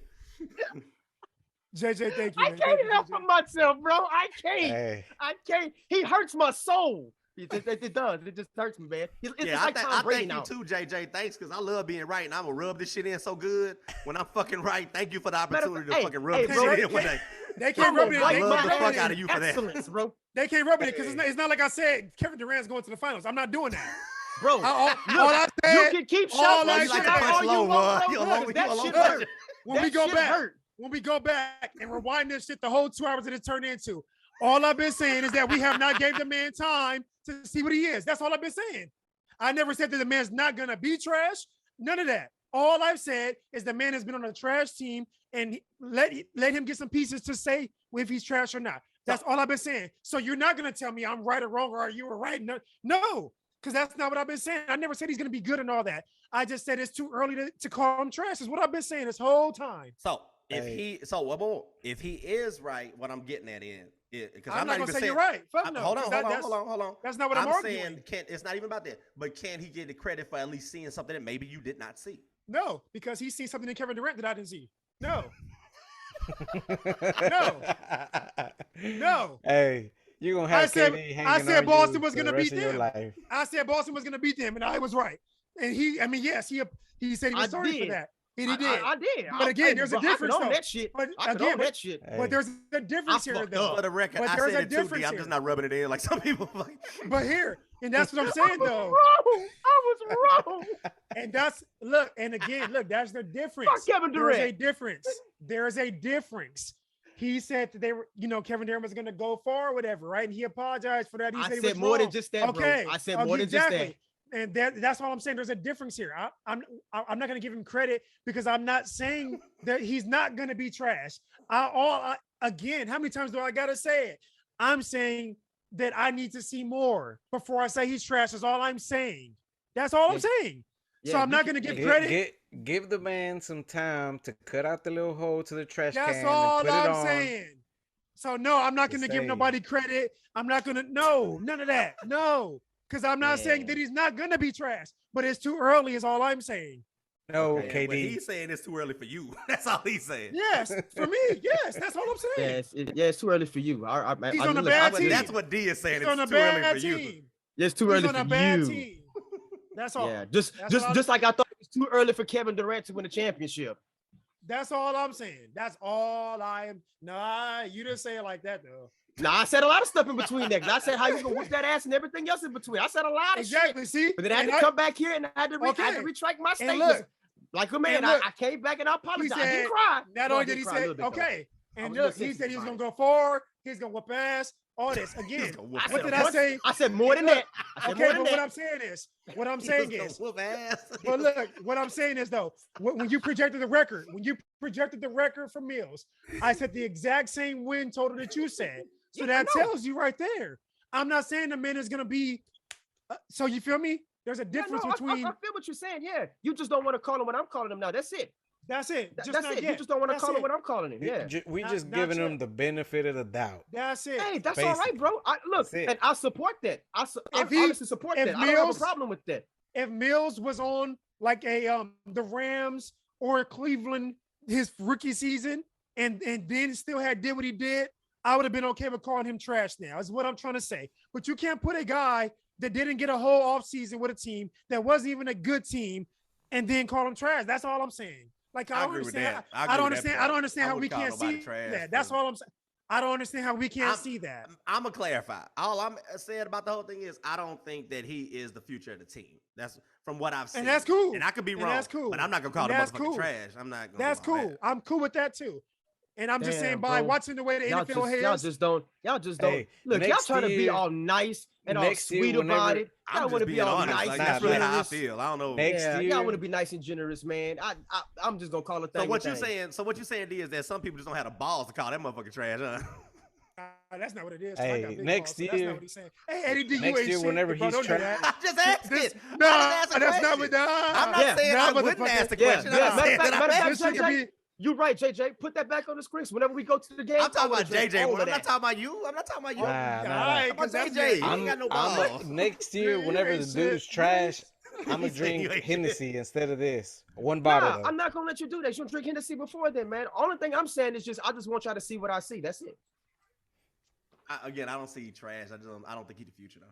JJ, thank you. I man. can't Thank you, help JJ. for myself, bro. I can't. hey, I can't. He hurts my soul. It does. It just hurts me, man. It's Yeah, like I Tom Brady thank now. you too, JJ. Thanks, because I love being right, and I'm gonna rub this shit in so good when I'm fucking right. Thank you for the opportunity to hey, fucking rub hey, this bro, shit in one day. They can't I'm rub gonna it. I wipe They, love my the can't- fuck ass out of in you for that. excellence, bro. they can't rub it because it's not like I said Kevin Durant's going to the finals. I'm not doing that. Bro, All look, I you said, can keep all shouting I that You like shit to out punch all low, you want, boy. You bro, alone- 'cause you that alone shit punch hurt. it. when we That go shit back, hurt. when we go back and rewind this shit, the whole 2 hours that it turned into. All I've been saying is that we have not gave the man time to see what he is. That's all I've been saying. I never said that the man's not gonna be trash. None of that. All I've said is the man has been on a trash team, and let him get some pieces to say if he's trash or not. That's all I've been saying. So you're not gonna tell me I'm right or wrong or you were right. No, because that's not what I've been saying. I never said he's gonna be good and all that. I just said it's too early to call him trash. Is what I've been saying this whole time. So if Hey. if he is right, what I'm getting at because I'm not gonna even say saying, you're right. Fuck no. Hold on, 'cause hold on. That's not what I'm arguing. saying. It's not even about that. But can he get the credit for at least seeing something that maybe you did not see? No, because he's seen something in Kevin Durant that I didn't see. No, no. Hey, you're gonna I have said- KD I hanging said on Boston you was for gonna the rest beat of your them. life. I said Boston was gonna beat them, and I was right. And yes, he said he was I sorry for did. that. And he did. I did. But again, there's a difference, I could own though. that shit. But I could again, own that shit. Hey. But there's a difference I here, fucked though. up. For the record, But I there's said a it too, D. difference I'm here. just not rubbing it in like some people. But here, and that's what I'm saying, though. I was wrong. And that's look, and again, look, that's the difference. Fuck Kevin There's a Durant. difference. There's a difference. He said that they were, Kevin Durant was going to go far or whatever, right? And he apologized for that. He I said he said was more than wrong. just that, Okay. bro. I said more than just that. And that's all I'm saying. There's a difference here. I'm not going to give him credit because I'm not saying that he's not going to be trash. Again, how many times do I got to say it? I'm saying that I need to see more before I say he's trash. Is all I'm saying. That's all I'm saying. So Yeah, I'm not you going to can- give credit. Give the man some time to cut out the little hole to the trash That's can all and put it I'm on. saying. So no, I'm not going to give saying. nobody credit. I'm not going to. No, none of that. No, because I'm not saying Man. that he's not going to be trash. But it's too early. Is all I'm saying. No, Okay, But KD. he's saying it's too early for you. That's all he's saying. Yes, for me. Yes, that's all I'm saying. It's too early for you. He's on a bad team. That's what D is saying. He's on a It's too early bad for you. team. It's too He's early on a for bad you. team. That's all. Yeah, That's what just like I thought it was too early for Kevin Durant to win a championship. That's all I'm saying. That's all I am. Nah, you didn't say it like that though. Now I said a lot of stuff in between that. 'Cause I said how you gonna whoop that ass and everything else in between. I said a lot of shit. Exactly. See, But then I had And to come back here and I had to, I had Okay. to retract my And statements. look, Like a man, and look, I came back and I apologized. I said- didn't cry. Not No, I only did did he cry a say, little bit, though. okay, I and was look, listening he said he was to gonna somebody. go forward. He's gonna whoop ass. All this again. gonna whoop What ass. did I say? I said more than that. I said Okay, more but than what that. I'm saying is, what I'm He saying was gonna is, whoop ass. but look, what I'm saying is though, when you projected the record, for Mills, I said the exact same win total that you said. So Yeah, I that know. tells you right there. I'm not saying the man is gonna be. So you feel me? There's a Yeah, difference no, I between. feel what you're saying. Yeah, you just don't want to call him what I'm calling him now. That's it. That's it. Just That's not it. yet. You just don't want to That's call him it. what I'm calling him. Yeah. We Not- just not giving yet. him the benefit of the doubt. That's it. Hey, that's all right, Basically. bro. Look, That's it. and I support that. I If he- honestly support if that. I don't have a Mills- problem with that. If Mills was on like a the Rams or Cleveland his rookie season and then still did what he did, I would have been okay with calling him trash now. Is what I'm trying to say. But you can't put a guy that didn't get a whole offseason with a team that wasn't even a good team and then call him trash. That's all I'm saying. Like I I don't agree with understand. that. I don't understand. I don't understand I how we wouldn't call can't nobody see trash that. That's for- all I'm saying. I don't understand how we can't I'm- see that. I'm gonna clarify. All I'm saying about the whole thing is I don't think that he is the future of the team. That's from what I've seen. And that's cool. And I could be And wrong. that's cool. But I'm not gonna call And him that's motherfucking cool. trash. I'm not gonna That's do all cool. that. I'm cool with that too. And I'm just Damn, saying by bro. watching the way the NFL Y'all has. just don't. Y'all just don't. Hey, Look, y'all next trying to be year- all nice and all next year, sweet about whenever- it. I'm Y'all want just to be being all honest. nice Like, and that's really how I generous. feel. I don't know. Next Yeah, year- y'all want to be nice and generous, man. I'm just gonna call it that. So what you saying? So what you saying D, is that some people just don't have the balls to call that motherfucking trash, huh? That's not what it is. Hey, I got big next balls, so that's year- not what he's saying. Hey, Eddie D, you next ain't year, shit, whenever bro, he's don't do trying- that. I just asked This- it. No, I just asked a that's not question. what. Nah, I'm not Yeah. saying nah, I wouldn't motherfucker. ask the Yeah, question. yeah. I'm saying Matter that of I'm fact, This asking shit it. could be. You're right, JJ. Put that back on the screens whenever we go to the game. I'm talking I wanna about drink JJ. all I'm of not that. talking about you. I'm not talking about you. Nah, I'm nah, nah. Alright, about 'cause that's JJ. He me. ain't got no balls. Next year, You whenever ain't the shit. dude's trash, I'm He gonna said drink you ain't shit. Hennessy instead of this. One bottle. Nah, though. I'm not gonna let you do that. You should drink Hennessy before then, man. Only thing I'm saying is just I just want y'all to see what I see. That's it. Again, I don't see trash. I don't think he's the future though.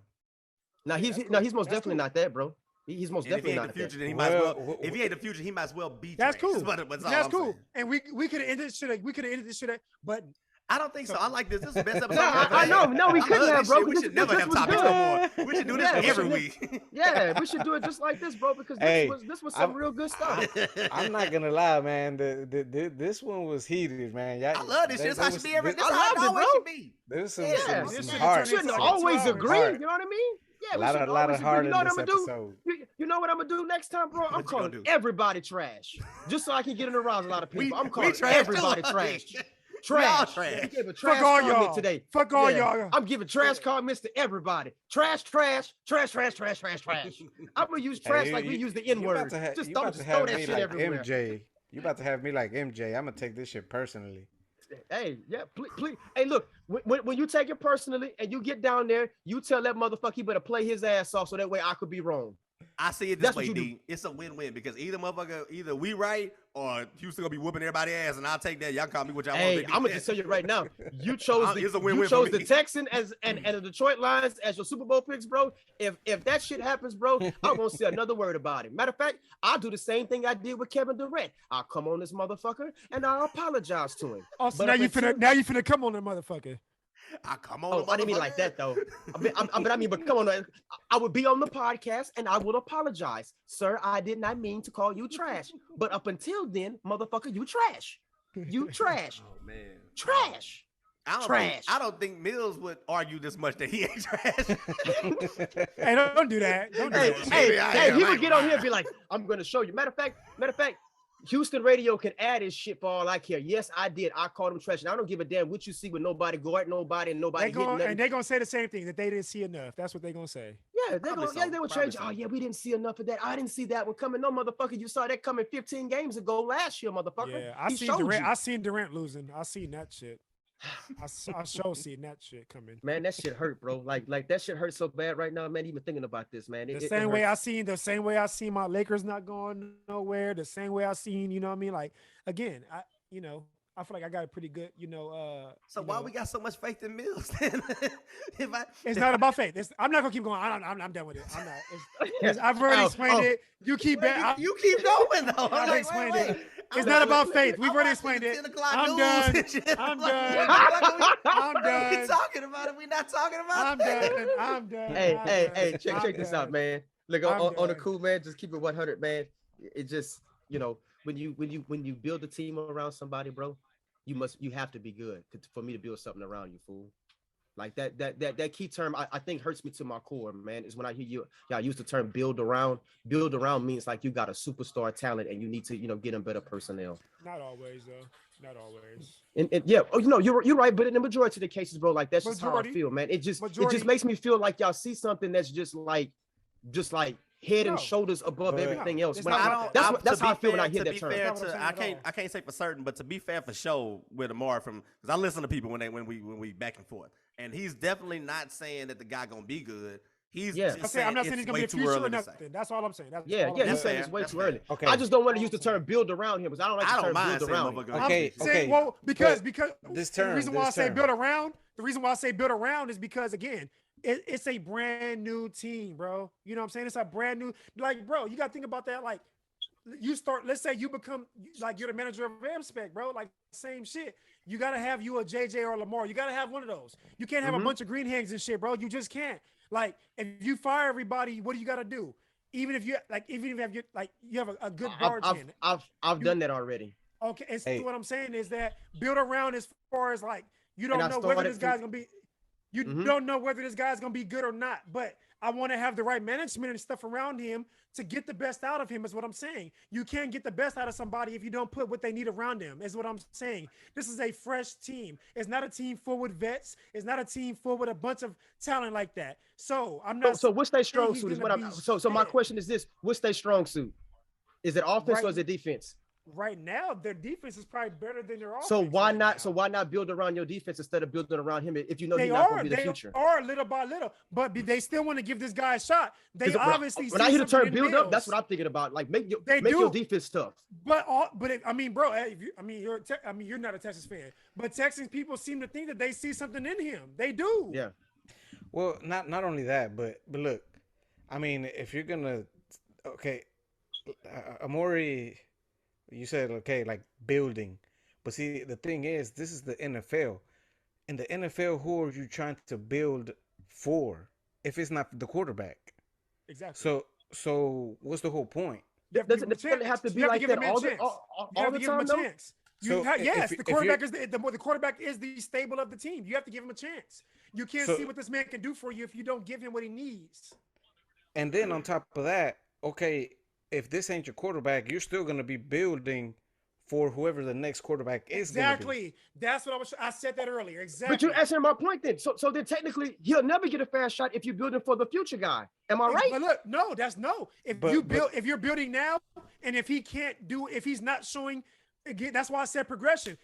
Now he's that's no, cool. he's most That's definitely cool. not that, bro. He's most And if he definitely ain't not the future, that. then he might as well. Well, If he ain't the future, he might as well be. That's trash. cool. That's all That's I'm cool. saying. And we could have ended this shit. We could have ended this shit. But I don't think so. I like this. This is the best episode. Nah, I've ever I had. know. No, we I couldn't love have, this bro, shit. We 'cause should this- never this have was topics good. no more. We should do this Yeah, we every should- week. Yeah, we should do it just like this, bro, because Hey, this was some I'm- real good stuff. I'm not gonna lie, man. This one was heated, man. Y'all, I love this shit. This how it should be every. This I how it loved it, always bro. should be. There's some, Yeah, some, this some shit heart. Shouldn't Like always 2 hours. agree. Heart. You know what I mean? Yeah, A we lot should of always agree. heart You in know what this I'm gonna do? episode. You know what I'm gonna do next time, bro? I'm What you gonna calling do? everybody trash, just so I can get in around a lot of people. I'm we calling trash everybody too. trash. We all Trash. trash. We gave a trash fuck all comment y'all today. Fuck all Yeah, y'all. I'm giving trash comments to everybody. Trash, trash, trash, trash, trash, trash, trash. I'm gonna use trash Hey, like we use the N you about word. to have- Just you throw about to throw have that me shit like everywhere. MJ. You about to have me like MJ. I'm gonna take this shit personally. Hey, yeah, please. Hey, look, when you take it personally and you get down there, you tell that motherfucker he better play his ass off so that way I could be wrong. I see it this That's what way, you do. D. It's a win-win because either we right or Houston gonna be whooping everybody's ass, and I'll take that. Y'all call me what y'all Hey, want. I'm gonna just tell you right now. You chose It's a the win-win for the me. Texan as and the Detroit Lions as your Super Bowl picks, bro. If that shit happens, bro, I'm gonna say another word about it. Matter of fact, I'll do the same thing I did with Kevin Durant. I'll come on this motherfucker and I'll apologize to him. Also, But now up you until- finna come on that motherfucker. I come on. Oh, I didn't mean like that though. But come on, I would be on the podcast and I would apologize, sir. I did not mean to call you trash. But up until then, motherfucker, you trash. You trash. Oh man, Trash. Trash. I don't think Mills would argue this much that he ain't trash. Hey, don't do that. Don't do Hey, that. hey, Maybe I hey, am, he I would ain't get on lying. here and be like, I'm gonna show you. Matter of fact, Houston radio can add his shit for all I care. Yes, I did. I called him trash. And I don't give a damn what you see with nobody guard nobody and nobody hitting nothing. They're gonna say the same thing that they didn't see enough. That's what they're gonna say. Yeah, Probably they would so. change. Probably Oh so. yeah, we didn't see enough of that. I didn't see that one coming. No, motherfucker, you saw that coming 15 games ago last year, motherfucker. Yeah, I He seen showed Durant. you. I seen Durant losing. I seen that shit. I sure seen that shit coming. Man, that shit hurt, bro. Like that shit hurt so bad right now, man. Even thinking about this, man. The It same way hurts. the same way I seen my Lakers not going nowhere. The same way I seen, you know what I mean? Like again, I feel like I got a pretty good, So you why know, we got so much faith in Mills? Then? It's not about faith. I'm not gonna keep going. I'm done with it. I'm not. I've already explained it. You keep that. you keep going though. I've I'm like, explained wait, it. wait. It's I'm not like, about wait, faith. We've I'm already watching explained the it. 10 o'clock I'm news done. and shit. I'm Like, done. I'm I'm done. We talking about it. We not talking about I'm it. done. I'm done. Hey, I'm hey, done. hey, I'm check this out, done. man. Look I'm on the done. cool, man. Just keep it 100, man. It just, when you build a team around somebody, bro, you have to be good for me to build something around you, fool. Like that key term, I think hurts me to my core, man. Is when I hear y'all use the term build around. Build around means like you got a superstar talent and you need to, get them better personnel. Not always, though. Not always. And yeah, you're right. But in the majority of the cases, bro, like that's just how I Majority- feel, man. It just majority- makes me feel like y'all see something that's just like head and No. showers above But- everything No, else. it's When not I, about that's that's to how I be feel when I fair- hear to that be term. fair That's not what to- I'm I saying at all. can't say for certain, but to be fair for sure with Amari because I listen to people when we back and forth, and he's definitely not saying that the guy gonna be good. He's Yeah. just I'm not saying it's he's gonna way be a too future or early to say. nothing. That's all I'm saying. That's Yeah, all yeah, I'm he's That's saying fair. it's way That's too fair. early. Okay. I just don't want to All use the I'm saying. term build around him because I don't like I the don't term mind build saying around him. motherfucker. Okay, Okay. saying, well, because this the term, reason why I this say term. build around, the reason why I say build around is because again, it's a brand new team, bro. You know what I'm saying? It's a brand new, like, bro. You got to think about that. Like, you start. Let's say you become like you're the manager of Amspec, bro. Like same shit. You got to have you a JJ or Lamar. You got to have one of those. You can't have a bunch of green hands and shit, bro. You just can't. Like, if you fire everybody, what do you got to do? Even if you have a good guard in. I've done that already. Okay, and so Hey. what I'm saying is that build around as far as like you And don't I know whether started this guy's gonna be, you Mhm. don't know whether this guy's gonna be good or not. But I want to have the right management and stuff around him to get the best out of him. Is what I'm saying. You can't get the best out of somebody if you don't put what they need around them. Is what I'm saying. This is a fresh team. It's not a team full with vets. It's not a team full with a bunch of talent like that. So I'm not. So what's their strong he's suit? Is gonna what I'm. be So my shit. question is this: what's their strong suit? Is it offense or Right. is it defense? Right now, their defense is probably better than their offense. So why right not? now. So why not build around your defense instead of building around him if you know They he's not going are. to be the They future? are little by little, but they still want to give this guy a shot. They 'Cause obviously. when see I hear the something term in build up, that's Mills. what I'm thinking about. Like make They your do. defense tough. But I mean, bro, if you, I mean, you're not a Texas fan, but Texas people seem to think that they see something in him. They do. Yeah. Well, not only that, but look, I mean, if you're gonna, okay, Amori, you said okay, like building, but see, the thing is, this is the NFL. In the NFL, who are you trying to build for? If it's not the quarterback, Exactly. so what's the whole point? You have to Doesn't give him a it have to chance. be You have like give that him a all the chance. all You have the to give him time a though? chance. So Yes, if the you're- quarterback is the quarterback is the stable of the team. You have to give him a chance. You can't So- see what this man can do for you if you don't give him what he needs. And then on top of that, okay, if this ain't your quarterback, you're still gonna be building for whoever the next quarterback is gonna be. Exactly. That's what I said that earlier. Exactly. But you're answering my point then. So then technically he'll never get a fair shot if you're building for the future guy. Am I right? But look, no, that's no. If But- you but- build, if you're building now, and if he can't do, if he's not showing, again, that's why I said progression.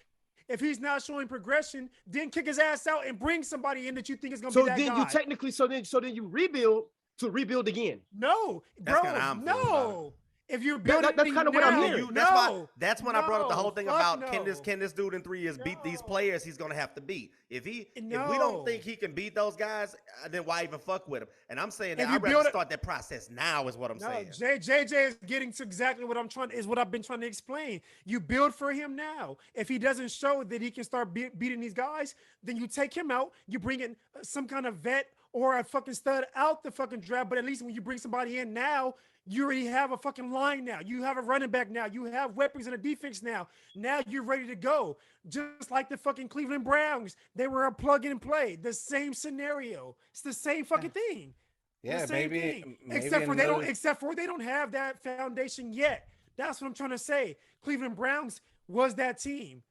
If he's not showing progression, then kick his ass out and bring somebody in that you think is gonna So be that then guy. you technically so then you rebuild to rebuild again. No, That's bro, kinda how I'm feeling about no. If you're That- building, that's kinda what I'm now, hearing. That's when I brought up the whole thing fuck about no. can this dude in 3 years beat these No. players he's gonna have to beat. If we No. don't think he can beat those guys, then why even fuck with him? And I'm saying that If you I'd rather build it- start that process now is what I'm No, saying. JJ is getting to exactly what I've been trying to explain. You build for him now. If he doesn't show that he can start beating these guys, then you take him out. You bring in some kind of vet or a fucking stud out the fucking draft. But at least when you bring somebody in now, you already have a fucking line now. You have a running back now. You have weapons in the defense now. Now you're ready to go. Just like the fucking Cleveland Browns, they were a plug and play. The same scenario. It's the same fucking thing. Yeah, The same maybe, thing. maybe Except for another- they don't have that foundation yet. That's what I'm trying to say. Cleveland Browns was that team.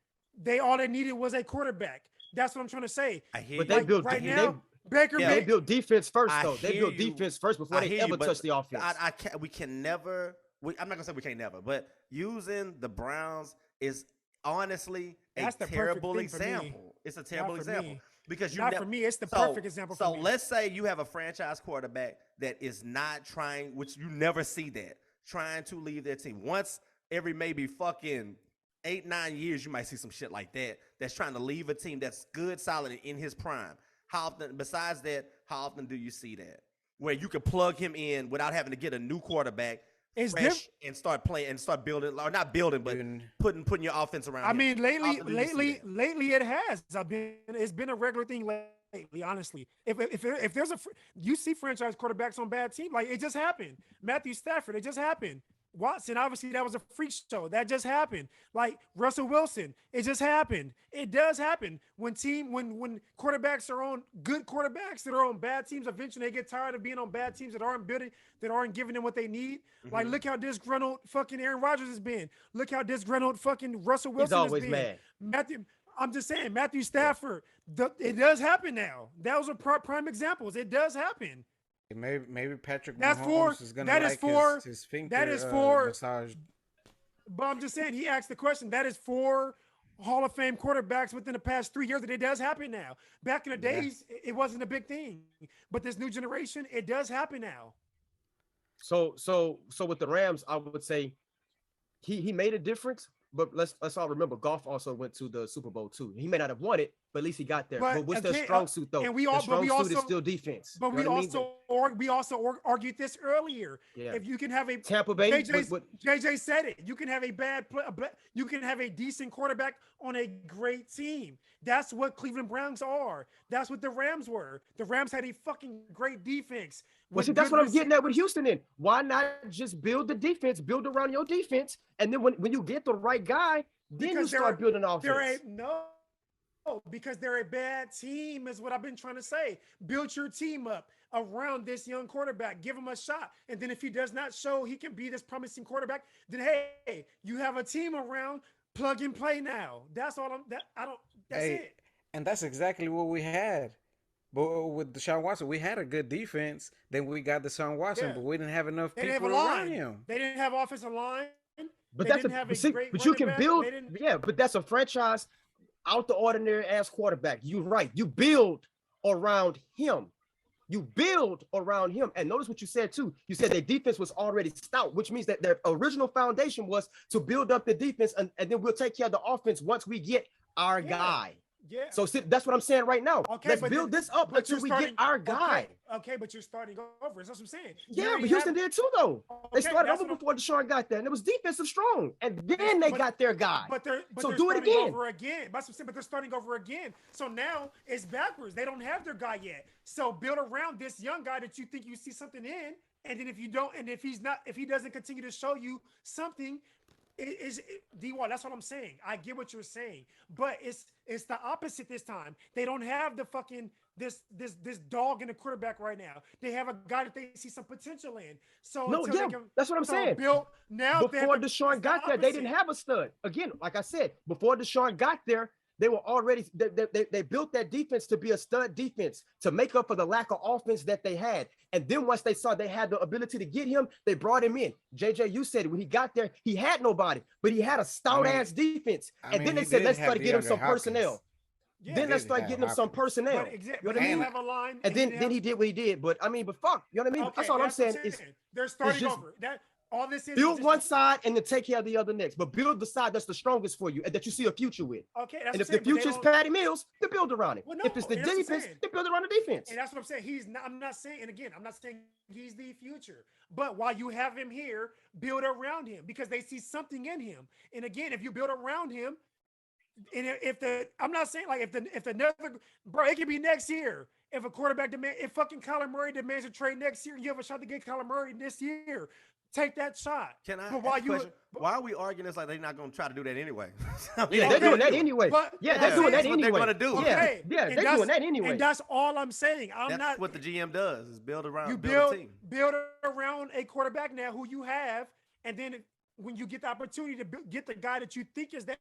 All they needed was a quarterback. That's what I'm trying to say. I hear But you. they built right they- now, Baker Yeah. They May- built defense first, I though. They hear built you. defense first before I they hear ever you, but touched the offense. I can't. We can never. I'm not gonna say we can't never, but using the Browns is honestly That's a the perfect terrible thing for me. example. It's a terrible for example me. because you Not never. for me. It's the So- perfect example So for me. let's say you have a franchise quarterback that is not trying, which you never see that, trying to leave their team. Once every maybe fucking 8-9 years, you might see some shit like that. That's trying to leave a team that's good, solid, and in his prime. How often? Besides that, how often do you see that where you can plug him in without having to get a new quarterback? It's Fresh and start playing and start building, or not building, but Doing- putting your offense around. I him. mean, How lately often do you see that? it has. It's been a regular thing lately. Honestly, if there's you see franchise quarterbacks on bad team, like it just happened. Matthew Stafford, it just happened. Watson, obviously that was a freak show. That just happened. Like Russell Wilson, it just happened. It does happen when quarterbacks are on good quarterbacks that are on bad teams. Eventually, they get tired of being on bad teams that aren't giving them what they need. Like, look how disgruntled fucking Aaron Rodgers has been. Look how disgruntled fucking Russell Wilson He's always has been. mad. I'm just saying, Matthew Stafford. It does happen now. That was a prime examples. It does happen. Maybe Patrick That's Mahomes for- is gonna that is like for- his finger that is for- massage. But I'm just saying, he asked the question. That is for Hall of Fame quarterbacks within the past 3 years, that it does happen now. Back in the days, it wasn't a big thing. But this new generation, it does happen now. So with the Rams, I would say he made a difference. But let's all remember, Goff also went to the Super Bowl too. He may not have won it, but at least he got there. But what's their again, strong suit though? and we Their all- but strong we suit also- is still defense. But You we know what I mean? also argued this earlier. Yeah. If you can have a Tampa Bay, JJ said it. You can have a you can have a decent quarterback on a great team. That's what Cleveland Browns are. That's what the Rams were. The Rams had a fucking great defense. Well, see, that's what I'm getting at with Houston. Then why not just build the defense, build around your defense, and then when you get the right guy, then Because you start building offense. Because they're a bad team is what I've been trying to say. Build your team up around this young quarterback. Give him a shot. And then if he does not show he can be this promising quarterback, then hey, you have a team around, plug and play now. That's all that's it. And that's exactly what we had. But with Deshaun Watson, we had a good defense. Then we got Deshaun Watson, Yeah. but we didn't have enough They didn't have people a around line. him. They didn't have offensive line. But They that's didn't have a see, great but you running can back. build, They didn't- yeah. But that's a franchise out the ordinary ass quarterback. You're right. You build around him. You build around him. And notice what you said too. You said their defense was already stout, which means that their original foundation was to build up the defense, and then we'll take care of the offense once we get our guy. Yeah. So see, that's what I'm saying right now. Okay, Let's but build then- this up but until you're we starting- get our guy. Okay, but you're starting over. That's what I'm saying. You Yeah, already but Houston have- did too, though. They Okay, started that's over what I'm- before Deshaun got there, and it was defensive strong. And then they But- got their guy. But they're So they're do it starting again. over again. That's what I'm saying. But they're starting over again. So now it's backwards. They don't have their guy yet. So build around this young guy that you think you see something in, and then if you don't, and if he doesn't continue to show you something, D1. That's what I'm saying. I get what you're saying, but it's the opposite this time. They don't have the fucking this dog in the quarterback right now. They have a guy that they see some potential in. So No, until yeah, they can, that's what I'm so saying. now they have Before to- Deshaun it's the got there, they didn't opposite. have a stud. Again, like I said, before Deshaun got there, they were already they built that defense to be a stud defense to make up for the lack of offense that they had. And then once they saw they had the ability to get him, they brought him in. JJ, you said it, when he got there, he had nobody, but he had a stout ass defense. And then they said, let's start getting him some personnel. Yeah, Then let's did start have getting him some Hopkins. personnel. But You know what I they mean? didn't have a line, And then he did what he did. But I mean, but fuck, you know what I mean? That's all I'm saying. Is They're starting just- over. That all this is build just- one side and then take care of the other next. But build the side that's the strongest for you and that you see a future with. Okay, that's And if what I'm the saying, but they future is don't- Patty Mills, then build around it. Well, no, if it's the and that's what I'm defense, saying. then build around the defense. And that's what I'm saying. I'm not saying, and again, I'm not saying he's the future. But while you have him here, build around him because they see something in him. And again, if you build around him, and I'm not saying like if another bro, it could be next year. If a quarterback if fucking Kyler Murray demands a trade next year, you have a shot to get Kyler Murray this year. Take that shot. Can I? But Ask a question? Why are we arguing this like they're not going to try to do that anyway? I mean, Yeah, they're gonna doing that do it. anyway. But- Yeah, they're yeah, doing that that's what they're anyway. gonna do. Yeah, Okay, yeah, and they're that's- doing that anyway. And that's all I'm saying. That's what the GM does: is build around, You build a team. build around a quarterback now who you have, and then when you get the opportunity to get the guy that you think is that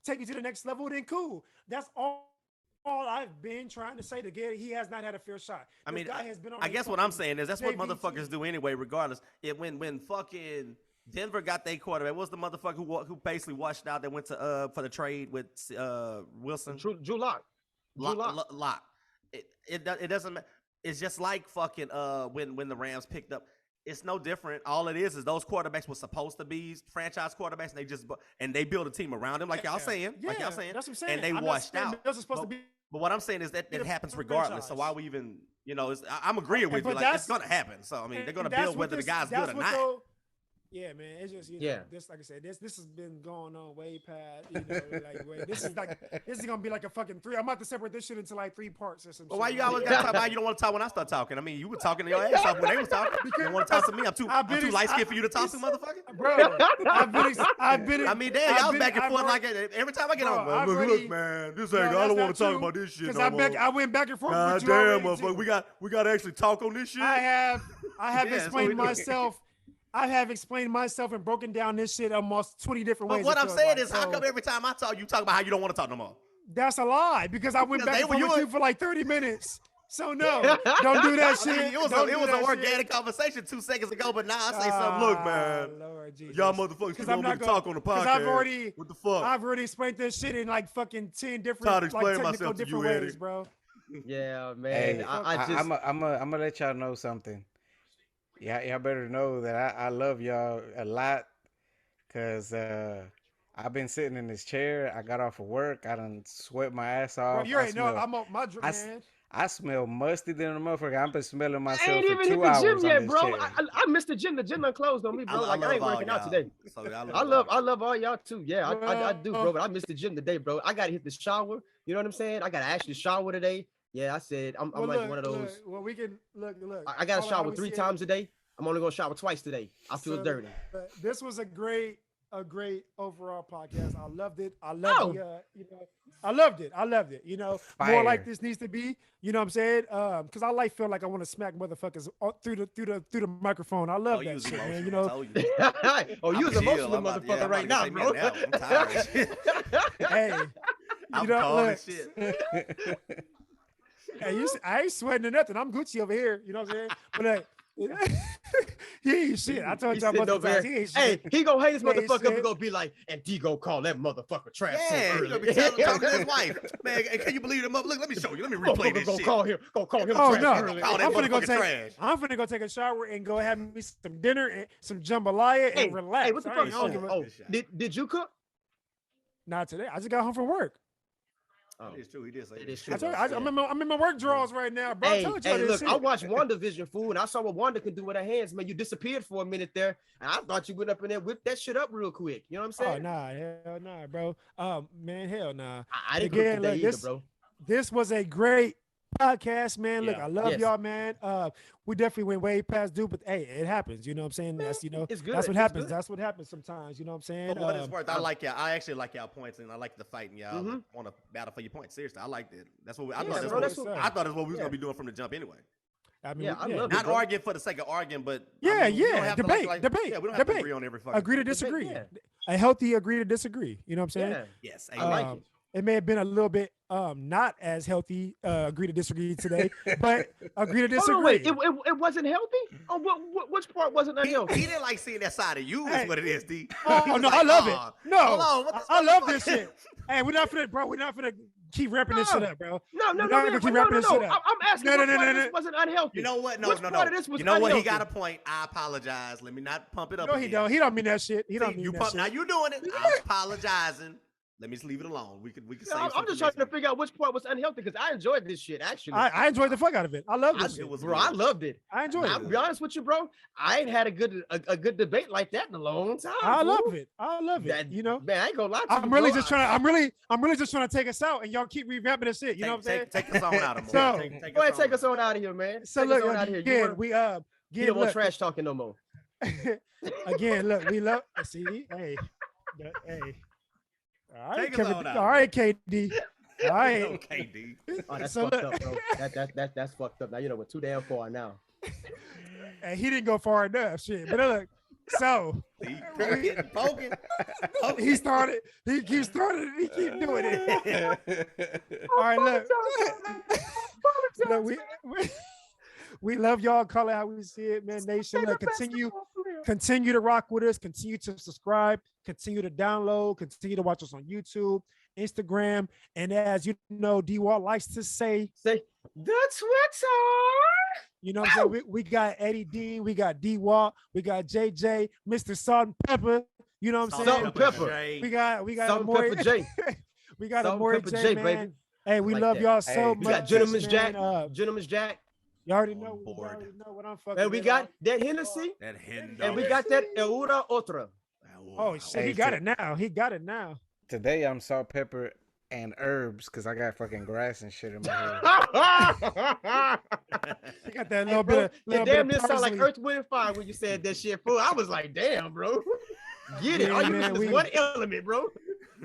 take you to the next level, then cool. That's all I've been trying to say to get. He has not had a fair shot. I This mean, guy has been on I a guess what I'm fucking saying is that's what JV motherfuckers team. do anyway, regardless. When fucking Denver got their quarterback, what was the motherfucker who basically washed out that went to for the trade with Wilson? Drew Lock. Lock. It doesn't matter. It's just like fucking when the Rams picked up. It's no different. All it is those quarterbacks were supposed to be franchise quarterbacks, and they built a team around them, like y'all saying, Yeah, like y'all saying. that's what I'm saying. And they I'm not washed saying out. Mills is supposed to be. But what I'm saying is that a happens franchise. regardless. So why we even, I'm agreeing with But you. Like that's- it's gonna happen. So I mean, they're gonna And that's build what whether the this- guy's that's good or what not. Yeah, man. It's just Yeah. this like I said, this has been going on way past. This is gonna be like a fucking 3. I'm about to separate this shit into like 3 parts or some. But why shit. you always gotta talk about you don't want to talk when I start talking? I mean, you were talking your ass off when they was talking. You don't want to talk to me. I'm too light skinned for you to talk to, motherfucker. Bro? I've been. I mean, damn, y'all was back and forth like every time I get on. I've Look, already- man, this No, ain't. I that's don't not want to talk true, about this shit. Because No more. I went back and forth God with you damn, already, motherfucker, too. we got to actually talk on this shit. I have Yeah, explained so- myself. I have explained myself and broken down this shit almost 20 different But ways. what it I'm feels saying like. is, how So, come every time I talk, you talk about how you don't want to talk no more? that's a lie because I went Because back they and were forth with you- you for like 30 minutes. So no, don't do that shit. I mean, it was Don't an do that organic shit. conversation 2 seconds ago, but now I say something. Look, man, Lord Jesus. y'all motherfuckers keep 'Cause I'm on me not to gonna- talk on the 'cause podcast. What the fuck? I've already explained this shit in like fucking 10 different, Tried to like explain technical myself to you, different ways, Eddie. bro. Yeah, man. Hey, I just I'm gonna let y'all know something. Yeah, y'all better know that I love y'all a lot, cause I've been sitting in this chair. I got off of work. I done sweat my ass Bro, off. you already know smell- I'm on my drip, I s- man. I smell musty than a motherfucker. I've been smelling I myself ain't for even hit 2 the hours gym on yet, this bro. chair. I missed the gym. The gym done closed on me, bro. Like I ain't all working out y'all. today. So I love all y'all too. Yeah, I do, bro. But I missed the gym today, bro. I gotta hit the shower. You know what I'm saying? I gotta actually shower today. Yeah, I said I'm Well, like look, one of those. Well, we can look. I gotta How shower we 3 see it- times a day. I'm only gonna shower twice today. I feel So, dirty. This was a great overall podcast. I loved it. I Oh. loved I loved it. You know, more like Fire. this needs to be. You know what I'm saying? Because I feel like I want to smack motherfuckers through the microphone. I love that shit, man. You know, Oh, you was I'm emotional, chill. I'm about- yeah, motherfucker, I'm right about now, to say, bro. man, I'm tired of this shit. hey, I'm you know, calm look, as shit. hey, I ain't sweating or nothing. I'm Gucci over here. You know what I'm saying? But he ain't shit. I told He y'all sitting multiple over times. here. He ain't Hey, shit. he gonna hate this He ain't motherfucker up shit. and gonna be like, and D go call that motherfucker trash. so Yeah, early. he's gonna be talking to his wife. Man, can you believe him up? Look, let me show you. Let me replay Motherfucker this gonna shit. call him. Gonna call him Oh trash. no! early. Call that I'm finna go motherfucker take. trash. I'm finna go take a shower and go have me some dinner and some jambalaya and Hey, relax. hey, what the I fuck? ain't Oh, giving- Oh, Good shot. did you cook? Not today. I just got home from work. Oh. It's true. He did say It that. is true. I told, Yeah. I'm in my work drawers right now, bro. I Hey, told you hey, this look, shit. I watched WandaVision, fool, and I saw what Wanda could do with her hands, man. You disappeared for a minute there, and I thought you went up in there, whipped that shit up real quick. You know what I'm Oh saying? nah, hell nah, bro. Man, hell nah. I didn't Again, cook today look, either, this- bro. This was a great podcast, man. Look, Yeah. I love Yes. y'all, man. We definitely went way past due, but hey, it happens. You know what I'm saying? That's It's good. That's what It's happens. good. That's what happens sometimes. You know what I'm saying? For what it's worth, I like y'all. I actually like y'all points, and I like the fight, and y'all Mhm. want to battle for your points. Seriously, I like that. That's what I Yeah, thought. That's bro, what, that's what- I thought that's what we was yeah. gonna be doing from the jump anyway. I mean, Yeah, I love it. Not bro. arguing for the sake of arguing, but Yeah, we don't yeah, have to debate. Yeah, we don't have to Debate. agree on every fucking agree to thing. disagree. yeah. A healthy agree to disagree. You know what I'm saying? Yeah, Yes, I like amen. it. It may have been a little bit not as healthy. Agree to disagree today, but agree to disagree. Hold on, wait. It wasn't healthy? Oh, which part wasn't He unhealthy? didn't like seeing that side of you. Hey. Is what it is, D. Oh He was no, like, I love it. "Aw, No, hold on, what the I love this fuck?" shit. Hey, we're not finna, bro. We're not finna keep wrapping this No. shit up, bro. No, We're no, not no, gonna no, keep no, wrapping no, this shit no. up. I'm asking No, what no, part no, of no. this wasn't unhealthy. You know what? No, Which no, part no. of this was You know what? He unhealthy? got a point. I apologize. Let me not pump it up. No, he again. don't. He don't mean that shit. He don't See, mean you that pump. shit. Now you doing it. I'm apologizing. Let me just leave it alone. We could No, save I'm some just for trying next to week. figure out which part was unhealthy because I enjoyed this shit actually. I enjoyed the fuck out of it. I love this shit. It was Bro, I good. loved it. I enjoyed I'll it. be honest with you, bro. I ain't had a good debate like that in a long time. I fool. love it. I love it. That- You know, man, I ain't gonna lie to you. I'm really bro. just trying to. I'm really just trying to take us out, and y'all keep revamping this shit. You know what I'm saying? Take us on out of So- Go ahead, take us on out of here, man. So Take look, us on out of here. You again, wanna- we you again, don't want look, trash talking no more. again, look, we love. See, hey, hey. All right, Take us Kevin. on out. All right, KD. All right. Okay, D. Oh, that's So fucked look- up, bro. That's fucked up. Now you know we're too damn far now. And he didn't go far enough. Shit. But look, so See, poking. he started. He keeps starting. And he keep doing it. All right, look. Look, we love y'all. Call it how we see it, man. Nation, look, continue to rock with us. Continue to subscribe. Continue to download. Continue to watch us on YouTube, Instagram, and as you know, D Wall likes to say, Say the Twitter. you know what I'm saying? We got Eddie Dean, we got D Wall, we got JJ, Mr. Salt and Pepper. You know what I'm Salt saying? and pepper. Jay. We got Salt and Amore. Pepper J. We got Salt and Amore Pepper J, J, man. baby. Hey, we Like love that. y'all Hey, so we We much. got Gentleman's man. Jack. Gentleman's Jack. You already On know. You board. already know what I'm fucking. And we with. got that Hennessy, That hen and we dog. got that Eura Otra. Oh shit, Hey, he got shit. it now. He got it now. Today I'm salt, pepper, and herbs because I got fucking grass and shit in my head. He got that Hey, little bro, bit. it Little damn bit near of sound like parsley. Earth, Wind, and Fire when you said that shit, fool. I was like, damn, bro. Get it. Yeah, All you man, missing is we- one element, bro.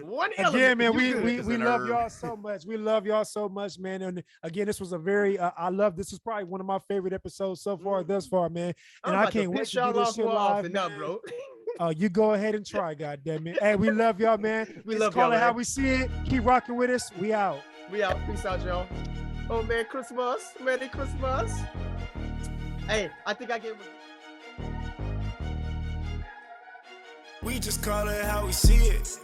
One element. Again, man, and we you good. we, It's we an love herb. y'all so much. We love y'all so much, man. And again, this was a very I love this is probably one of my favorite episodes so far thus far, man. I'm And I about to can't wait piss to do y'all this off shit more live, often now, man. bro. You go ahead and try, goddamn it. Hey, we love y'all, man. We Let's love call y'all, it how man. we see it. Keep rocking with us. We out. We out. Peace out, y'all. Oh, Merry Christmas. Merry Christmas. Hey, I think I gave him We just call it how we see it.